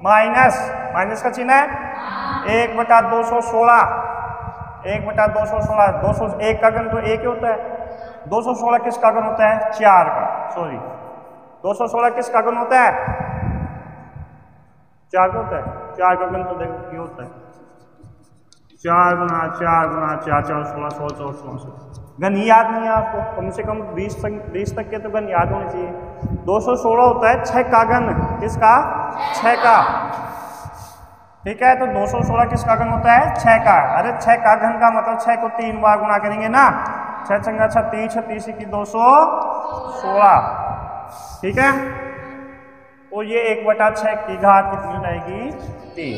माइनस का चिन्ह है 1/216, 1/216, 201 का घन तो 1 ही होता है, 216 किसका घन होता है 4 का, 216 किसका घन होता है 4 का होता है, 4 का घन तो देखो क्या होता है, 4 गुना 4 गुना 4 4 16 16 16। घन ही याद नहीं है आपको, कम से कम 20 तक के तो घन याद होने चाहिए। 216 होता है 6 का घन, किसका 6 का, ठीक है। तो 216 किसका घन होता है 6 का, अरे 6 का घन का मतलब 6 को 3 बार गुणा करेंगे ना, 6 छंगा 36, 36 की 216, ठीक है। तो ये 1/6 की घात कितनी हो जाएगी 3।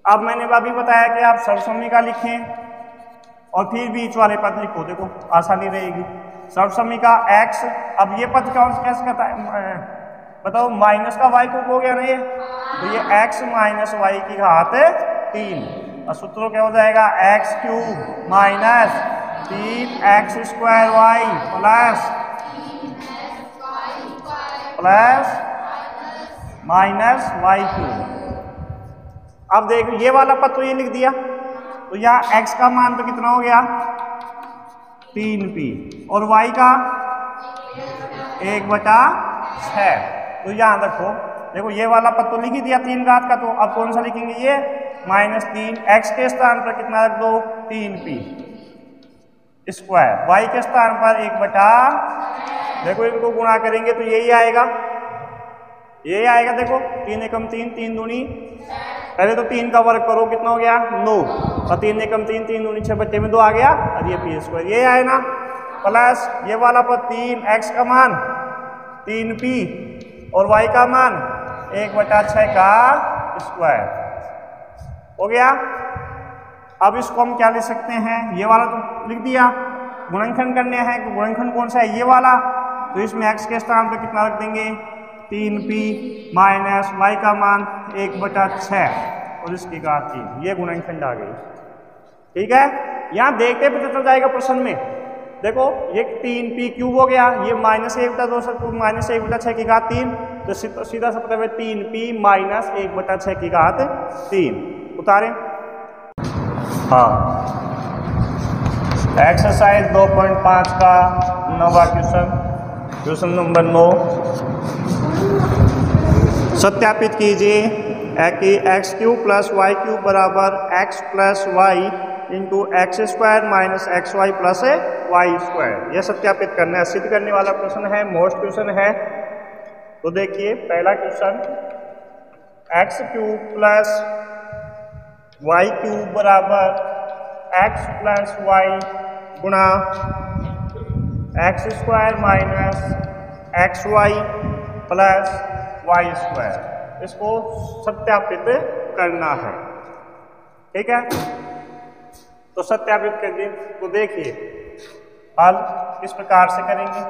अब मैंने अभी बताया कि आप सर्वसम्मिका लिखें और फिर बीच वाले पद लिखो, देखो आसानी रहेगी। सर्वसम्मिका x, अब ये पद कैसे कहता है बताओ, माइनस का y को हो गया ना ये, तो ये x - y की घात 3, और सूत्र क्या हो जाएगा x³ - 3x² y plus -y³। अब देखो ये वाला पद तो ये लिख दिया, तो यहाँ x का मान तो कितना हो गया 3p और y का 1/6। तो यहाँ रखो, देखो ये वाला पद तो लिख ही दिया 3 घात का, तो अब कौन सा लिखेंगे ये -3, x के स्थान पर कितना रख दो 3p², y के स्थान पर 1/, देखो इनको गुणा करेंगे तो यही आएगा, देखो 3 एकम 3, 3 दूनी, पहले तो 3 का वर्ग करो कितना हो गया 9, और 3 एकम 3, 3 दूनी 6 बच्चे में 2 आ गया और ये पी स्क्वायर ये आए ना, प्लस ये वाला पर 3x का मान 3p और y का मान 1/6 का स्क्वायर हो गया। अब इसको हम क्या लिख सकते हैं, ये वाला तो लिख दिया, गुणनखंड करने हैं, गुणनखंड कौन सा है, ये वाला, तो इसमें x के स्थान पर कितना रख देंगे 3p माइनस y का मान 1/6 और इसकी घात 3, ये गुणनखंड आ गई। ठीक है, यहाँ देखते पता चल जाएगा प्रश्न में, देखो ये 3p क्यूब हो गया, ये -1/2 माइनस 1/6 की घात 3, तो सीधा सा पता है 3p माइनस 1/6 की घात 3 उतारे। हाँ, एक्सरसाइज 2.5 का 9वां क्वेश्चन नंबर 9, सत्यापित कीजिए कि x³ + y³ बराबर x + y into x² minus xy plus y²। यह सत्यापित करना है, सिद्ध करने वाला क्वेश्चन है, मोस्ट क्वेश्चन है। तो देखिए पहला क्वेश्चन, x³ + y³ बराबर x + y गुणा x² minus xy plus y², इसको सत्यापित करना है। ठीक है, तो सत्यापित करिए। तो देखिए हल इस प्रकार से करेंगे,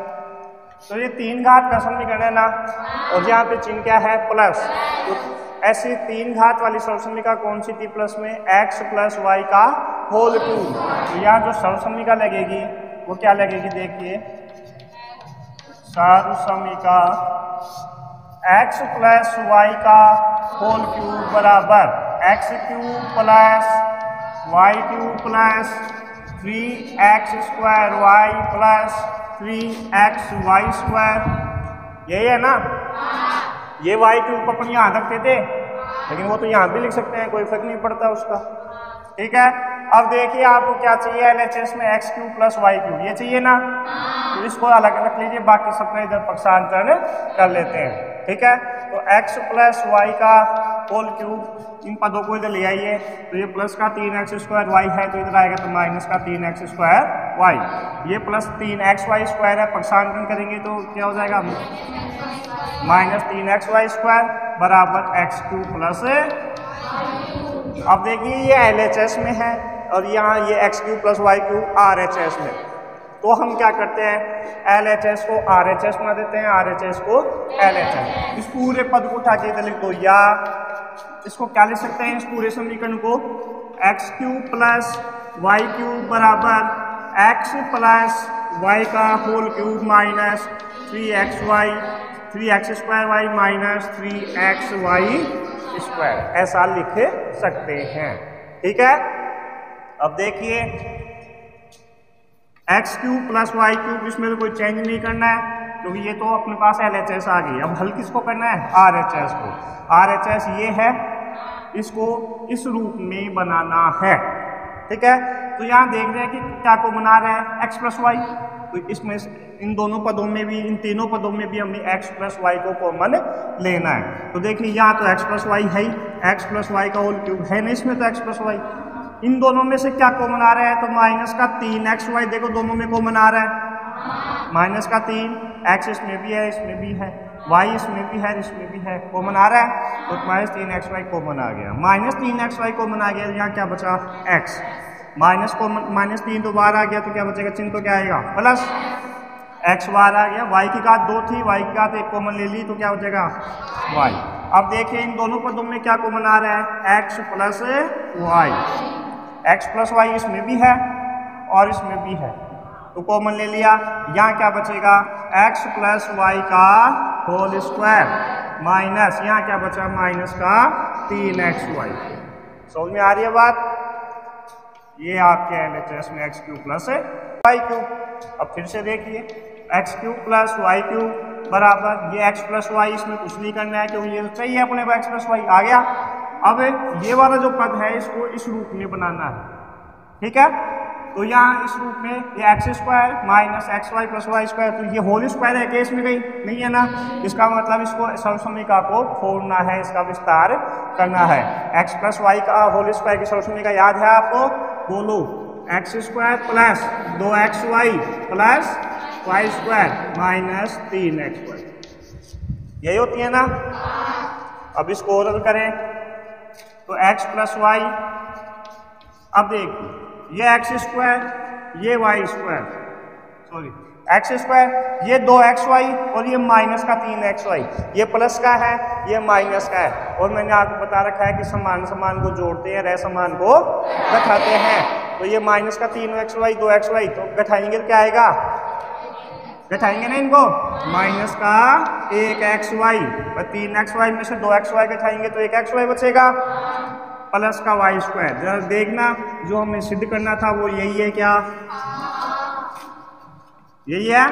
तो ये 3 घात का सम करना है ना, और यहाँ पे चिन्ह क्या है प्लस, तो ऐसी 3 घात वाली सर्वसम्मिका कौन सी थी प्लस में, x + y का होल क्यूब। तो यहाँ जो सर्वसम्मिका लगेगी वो क्या लगेगी, देखिए सर्वसम्मिका x + y का होल क्यूब बराबर x³ + y³ plus 3x² y plus 3xy², यही है ना। ये y³ अपन यहाँ रखते थे, लेकिन वो तो यहाँ भी लिख सकते हैं, कोई फर्क नहीं पड़ता उसका। ठीक है, अब देखिए आपको क्या चाहिए, LHS में x³ + y³ ये चाहिए ना, तो इसको अलग रख लीजिए, बाकी सबका इधर पक्षांतरण कर लेते हैं। ठीक है, तो x + y का होल क्यूब, इन पदों को इधर ले आइए, तो ये प्लस का 3x² y है, तो इधर आएगा तो माइनस का 3x² y, ये प्लस 3xy² है, पक्षांतरण करेंगे तो क्या हो जाएगा -3xy² बराबर x³ + अब देखिए ये LHS में है और यहाँ ये x³ + y³ RHS में, तो हम क्या करते हैं LHS को RHS बना देते हैं, RHS को LHS। इस पूरे पद को उठा के इधर लिख दो, या इसको क्या लिख सकते हैं, इस पूरे समीकरण को x³ + y³ बराबर x + y का whole cube minus 3x² y minus 3xy², ऐसा लिख सकते हैं। ठीक है, अब देखिए x³ + y³, इसमें तो कोई चेंज नहीं करना है क्योंकि ये तो अपने पास LHS आ गई। अब हल किसको करना है, RHS को। RHS ये है, इसको इस रूप में बनाना है। ठीक है, तो यहाँ देख रहे हैं कि क्या को बना रहे हैं x + y, तो इसमें इन दोनों पदों में भी, इन तीनों पदों में भी हमें x + y को कॉमन लेना है। तो देखिए यहाँ तो x + y है ही, x + y का होल क्यूब है ना, इसमें तो x + y, इन दोनों में से क्या कॉमन आ रहा है, तो माइनस का 3xy, देखो दोनों में कॉमन आ रहा है, माइनस का 3x इसमें भी है, इसमें भी है, y इसमें भी है, इसमें भी है, कॉमन आ रहा है, तो -3xy कॉमन आ गया, -3xy कॉमन आ गया, यहाँ क्या बचा x, -3 तो बाहर आ गया, तो क्या बचेगा, चिन्ह तो क्या आएगा प्लस, x बाहर आ गया, y की घात 2 थी, y की घात 1 कॉमन ले ली, तो क्या बचेगा y। अब देखिए इन दोनों पदों में क्या कॉमन आ रहा है, x + y, x + y इसमें भी है और इसमें भी है, तो कॉमन ले लिया, यहाँ क्या बचेगा x + y का होल स्क्वायर माइनस, यहाँ क्या बचा माइनस का 3xy। समझ में आ रही है बात, ये आपके LHS में x³ + y³। अब फिर से देखिए x³ + y³ बराबर, ये x + y, इसमें कुछ नहीं करना है क्योंकि ये तो चाहिए अपने को x + y आ गया। अब ये वाला जो पद है इसको इस रूप में बनाना है, ठीक है। तो यहाँ इस रूप में ये x square minus x y plus y square, तो ये होल स्क्वायर है क्या इसमें? कहीं नहीं है ना। इसका मतलब इसको सर्वसम्मिका को खोलना है, इसका विस्तार करना है। एक्स प्लस वाई का होल स्क्वायर की सर्वसम्मिका याद है आपको? बोलो। X square plus 2xy plus y square minus 3xy, यही होती है ना। अब इसको ओरल करें तो x प्लस वाई, अब देखिए ये एक्स स्क्वायर, ये y square, sorry x square, ये 2xy और ये माइनस का 3xy, ये प्लस का है, ये माइनस का है। और मैंने आपको बता रखा है कि समान समान को जोड़ते हैं, रह समान को घटाते हैं। तो ये माइनस का 3xy 2xy, तो घटाएंगे तो क्या आएगा? घटाएंगे ना इनको, माइनस का 1xy और 3xy में से 2xy घटाएंगे तो 1xy बचेगा, प्लस का वाई स्क्वायर। जरा देखना, जो हमें सिद्ध करना था वो यही है क्या? यही है।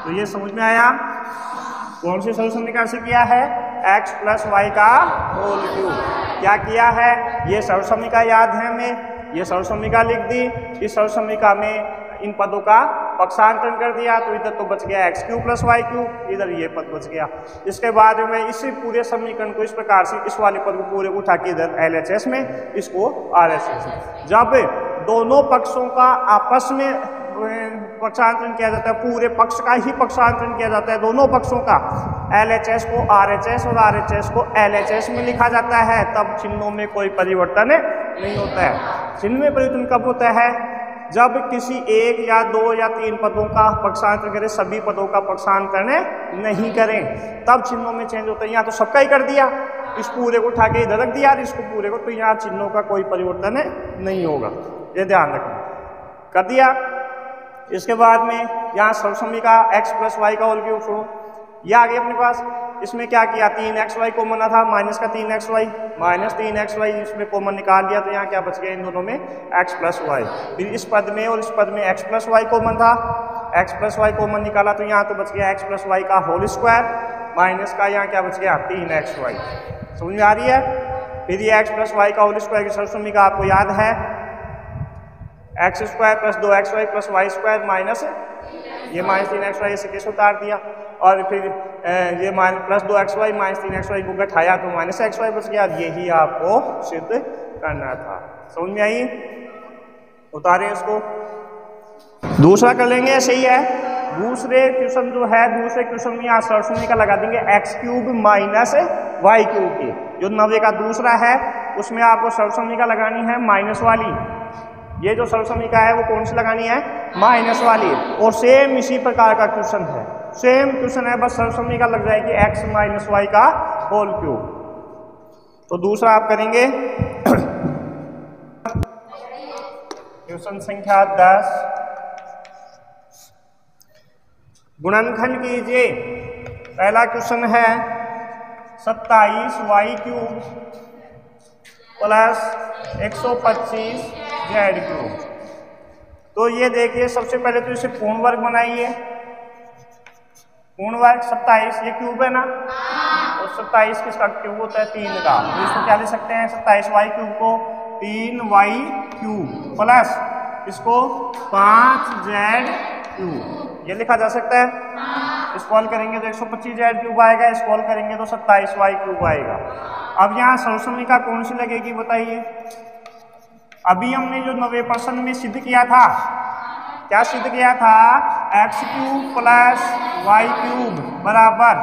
तो ये समझ में आया? कौन सी सर्वसम्मिका से किया है? x प्लस वाई का होल क्यूब। क्या किया है? ये सर्वसम्मिका याद है हमें, ये सर्वसम्मिका लिख दी। इस सर्वसम्मिका में इन पदों का पक्षांतरण कर दिया, तो इधर तो बच गया x cube plus y cube, इधर ये पद बच गया। इसके बाद में इसी पूरे समीकरण को इस प्रकार से, इस वाले पद को पूरे को उठा के इधर LHS में, इसको RHS में। जब दोनों पक्षों का आपस में पक्षांतरण किया जाता है, पूरे पक्ष का ही पक्षांतरण किया जाता है, दोनों पक्षों का, LHS को RHS और RHS को LHS में लिखा जाता है, तब चिन्हों में कोई परिवर्तन नहीं होता है। चिन्ह में परिवर्तन कब होता है? जब किसी एक या दो या तीन पदों का पक्षांतरण करें, सभी पदों का पक्षांतरण नहीं करें, तब चिन्हों में चेंज होता है। यहाँ तो सबका ही कर दिया, इस पूरे को उठा के इधर रख दिया, इसको पूरे को, तो यहाँ चिन्हों का कोई परिवर्तन नहीं होगा, ये ध्यान रखना। कर दिया। इसके बाद में यहाँ सर्वसम्मिका x प्लस वाई का होल क्यूब छोड़ो, ये आ गया अपने पास। इसमें क्या किया? 3xy कॉमन था, माइनस का 3xy माइनस 3xy, इसमें कॉमन निकाल दिया, तो यहाँ क्या बच गया इन दोनों में? x plus y. फिर इस पद में और इस पद में x प्लस वाई कॉमन था, x प्लस वाई कॉमन निकाला, तो यहाँ तो बच गया x प्लस वाई का होल स्क्वायर, माइनस का यहाँ क्या बच गया? 3xy। समझ में आ रही है? फिर ये x प्लस वाई का होल स्क्वायर की सर्वसम्मिका आपको याद है, x square plus 2xy plus y square minus ये माइनस 3xy, इसे कैसे उतार दिया, और फिर ये प्लस 2xy माइनस 3xy को घटाया तो माइनस xy बच गया। यही आपको सिद्ध करना था। समझ में आई? उतारें इसको, दूसरा कर लेंगे, ऐसे ही है। दूसरे क्वेश्चन जो है, दूसरे क्वेश्चन में यहाँ सर्वसम्मिका लगा देंगे x cube minus y cube की। जो 90 का दूसरा है उसमें आपको सर्वसम्मिका लगानी है माइनस वाली। ये जो सर्वसम्मिका है वो कौन सी लगानी है? माइनस वाली। और सेम इसी प्रकार का क्वेश्चन है, सेम क्वेश्चन है, बस सर्वसम्मिका लग जाएगी एक्स माइनस वाई का होल क्यूब। तो दूसरा आप करेंगे क्वेश्चन संख्या 10, गुणनखंड कीजिए। पहला क्वेश्चन है 27y cube plus 125 Z cube. तो ये देखिए, सबसे पहले तो इसे पूर्ण वर्ग बनाइए। पूर्ण वर्ग 27, ये क्यूब है ना, और 27 किसका क्यूब होता है? 3 का। तो इसको क्या ले सकते हैं? 27y क्यूब को 3y क्यूब प्लस इसको 5z क्यूब, ये लिखा जा सकता है। इसको हल करेंगे तो 125 जेड क्यूब आएगा, इसको हल करेंगे तो 27y क्यूब आएगा। अब यहाँ सर्वसम्मिका कौन सी लगेगी बताइए? अभी हमने जो 90% में सिद्ध किया था, क्या सिद्ध किया था? X cube plus y cube बराबर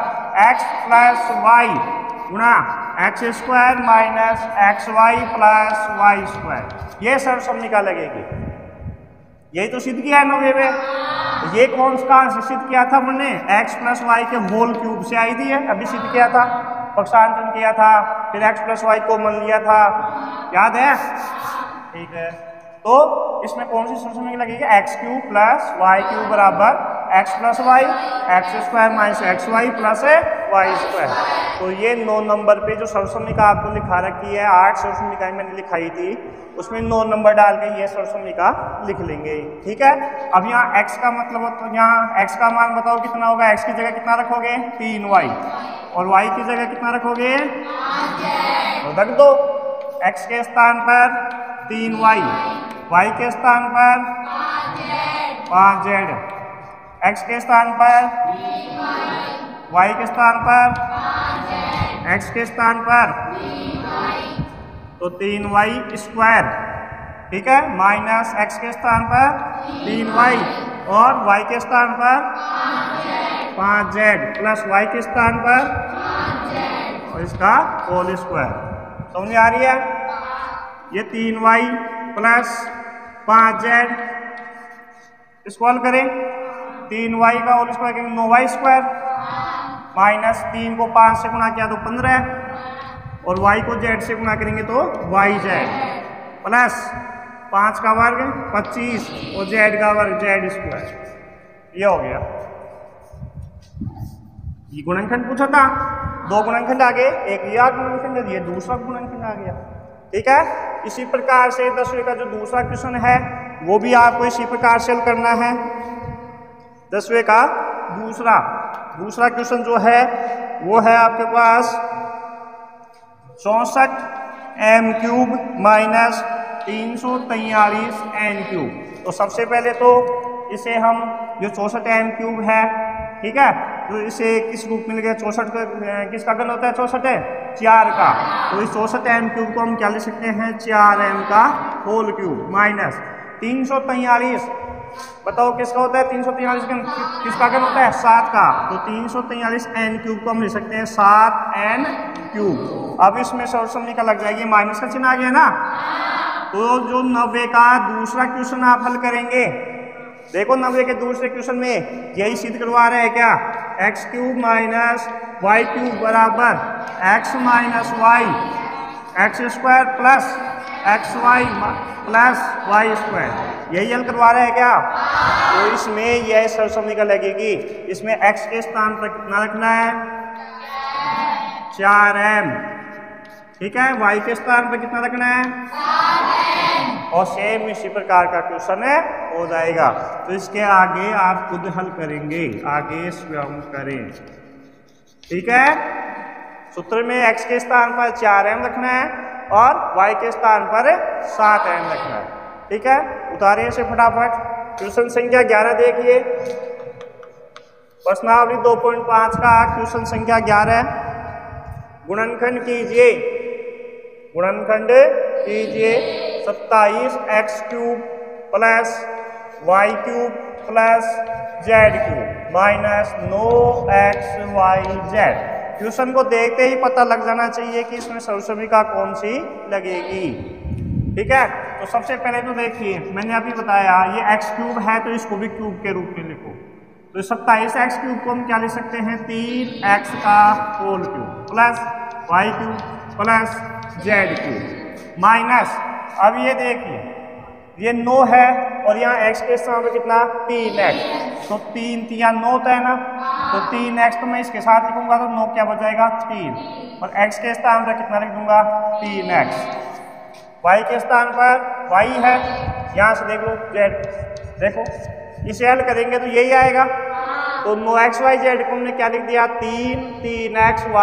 एक्स प्लस वाई गुणा x square minus x y plus y square, ये सर्वसम्मिका लगेगी। यही तो सिद्ध किया है 90 में। ये कौन कहाँ से सिद्ध किया था हमने? एक्स प्लस वाई के होल क्यूब से आई थी है, अभी सिद्ध किया था, पक्षांतरण किया था, फिर एक्स प्लस वाई कॉमन लिया था, याद है? ठीक है। तो इसमें कौन सी सर्वसम्मिका लगेगी? X cube plus y cube बराबर x plus y, x square minus x y plus y square. तो ये 9 नंबर पे जो सर्वसम्मिका आपको लिखा रखी है, 8 सर्वसम्मिकाएं मैंने लिखाई थी, उसमें 9 नंबर डाल के ये सर्वसम्मिका लिख लेंगे। ठीक है। अब यहाँ x का मतलब, तो यहाँ x का मान बताओ कितना होगा? x की जगह कितना रखोगे? 3y, और y की जगह कितना रखोगे? तो रख दो x के स्थान पर 3y, y के स्थान पर 5z, x के स्थान पर y के स्थान पर x के स्थान पर तो 3y स्क्वायर, ठीक है, माइनस x के स्थान पर 3y और y के स्थान पर 5z प्लस y के स्थान पर और इसका होल स्क्वायर। समझ आ रही है? ये 3y प्लस 5z स्क्वायर करें, 3y का होल स्क्वायर करेंगे 9y स्क्वायर, माइनस 3 को 5 से गुणा किया तो 15 और y को z से गुणा करेंगे तो yz प्लस 5 का वर्ग 25 और z का वर्ग z स्क्वायर। ये हो गया। ये गुणनखंड पूछा था, 2 गुणनखंड आ गए, एक यह गुणनखंड, ये दूसरा गुणनखंड आ गया। ठीक है, इसी प्रकार से 10वीं का जो दूसरा क्वेश्चन है वो भी आपको इसी प्रकार से हल करना है। 10वीं का दूसरा क्वेश्चन जो है वो है आपके पास 64 m³ माइनस 343 n³। तो सबसे पहले तो इसे हम जो 64 m³ है, ठीक है, तो इसे किस रूप में लिखें? 64 किसका घन होता है? 64 4 का, तो इस 64 m³ को हम क्या लिख सकते हैं? 4m का होल क्यूब माइनस 343, बताओ किसका होता है? 343 किसका घन होता है? 7 का, तो 343 n³ को हम लिख सकते हैं 7n³। अब इसमें सर्वसम्मति का लग जाएगी, माइनस का चिन्ह आ गया ना। तो जो 90 का दूसरा क्वेश्चन आप हल करेंगे, देखो 90 के दूसरे क्वेश्चन में यही सिद्ध करवा रहे हैं क्या? x³ माइनस y³ बराबर x minus y, x² plus xy plus y square, यही हल करवा रहे हैं क्या? तो इसमें यह सर्वसम्मति का लगेगी। इसमें x के स्थान पर कितना रखना है? 4m, ठीक है, y के स्थान पर कितना रखना है? 4m, और सेम इसी प्रकार का क्वेश्चन है हो जाएगा। तो इसके आगे आप खुद हल करेंगे, आगे स्वयं करें। ठीक है, सूत्र में x के स्थान पर 4m रखना है और y के स्थान पर 7m रखना है। ठीक है, उतारिए इसे फटाफट। क्वेश्चन संख्या 11 देखिए, प्रश्नावली 2.5 का क्वेश्चन संख्या 11। गुणनखंड कीजिए 27x³ plus y³ plus z³ minus 9xyz। Question को देखते ही पता लग जाना चाहिए कि इसमें सर्वसम्मिका कौन सी लगेगी। ठीक है, तो सबसे पहले तो देखिए, मैंने अभी बताया ये x³ है तो इसको भी क्यूब के रूप में लिखो। तो 27x³ को हम क्या लिख सकते हैं? 3x का whole cube plus y³ plus z³ minus, अब ये देखिए ये 9 है और यहाँ x के स्थान पर कितना? 3x, तो 3 3 9 है ना, तो 3x तो मैं इसके साथ लिखूंगा तो 9 क्या बचाएगा? 3, और x के स्थान पर कितना लिख दूंगा? 3x। y के स्थान पर y है, यहाँ से देख लो z, देखो इसे हल करेंगे तो यही आएगा। तो 9xyz को हमने क्या लिख दिया? 3xyz।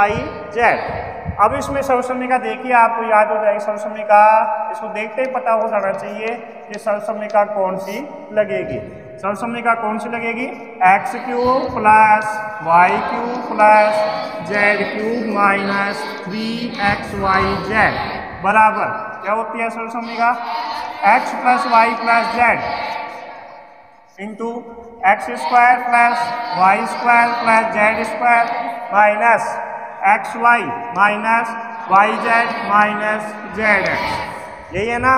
अब इसमें सर्वसम्मिका देखिए, आपको याद हो जाएगी सर्वसम्मिका, इसको देखते ही पता हो जाना चाहिए कि सर्वसम्मिका कौन सी लगेगी। सर्वसम्मिका कौन सी लगेगी? x³ plus y³ plus z³ minus 3xyz बराबर क्या होती है सर्वसम्मिका? x plus y plus z into x² plus y² plus z² minus xy minus yz minus zx, यही है ना।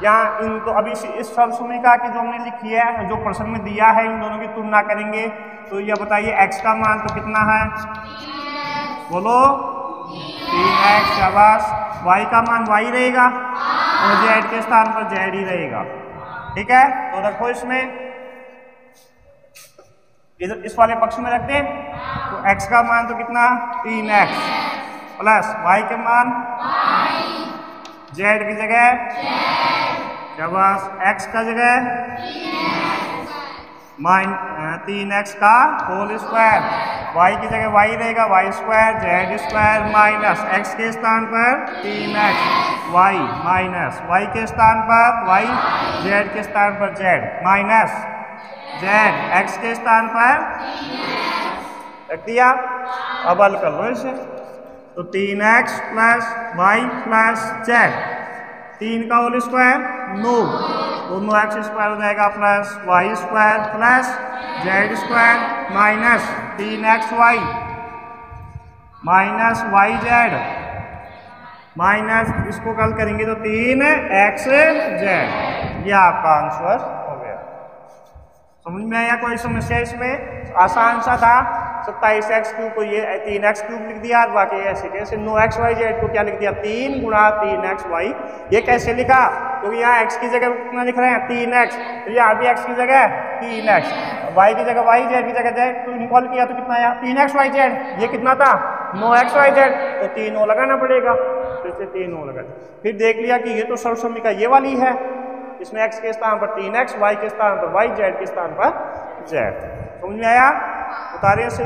यहाँ इन तो अभी इस सर्वसम्मिका की जो हमने लिखी है, जो प्रश्न में दिया है, इन दोनों की तुलना करेंगे। तो ये बताइए x का मान तो कितना है? बोलो 3x, शाबाश। y का मान y रहेगा और z के स्थान पर z ही रहेगा। ठीक है, तो रखो इसमें, इस वाले पक्ष में रखते हैं। तो x का मान तो कितना? 3x प्लस y के मान z की जगह, शाबाश, x का जगह 3x का होल स्क्वायर y की जगह y रहेगा y square z square minus x के स्थान पर 3x y माइनस y के स्थान पर y z के स्थान पर z माइनस z x के स्थान पर रख दिया। अब हल कर लो इसे, तो 3x plus y plus Z, 3 का होल स्क्वायर 9, दोनों एक्स स्क्वायर हो जाएगा plus y square plus z square minus 3xy minus y z minus इसको कल करेंगे तो 3xz, ये आपका आंसर हो गया। समझ में आया कोई समस्या इसमें? आसान सा था। 27x³ को ये 3x³ लिख दिया, बाकी ऐसे कैसे 9xyz को क्या लिख दिया 3 गुणा 3xy। ये कैसे लिखा? क्योंकि यहाँ x की जगह कितना लिख रहे हैं 3x, तो यहाँ भी x की जगह 3x, y की जगह y, z की जगह z, तो इनकॉल किया तो कितना आया 3xyz। ये कितना था 9xyz, तो 3 ओ लगाना पड़ेगा, तो इसे 3 ओ लगा। फिर देख लिया कि ये तो सर्वसम्मिका ये वाली है, इसमें x के स्थान पर 3x, y के स्थान पर y, z के स्थान पर z। समझ में आया? उतारे से।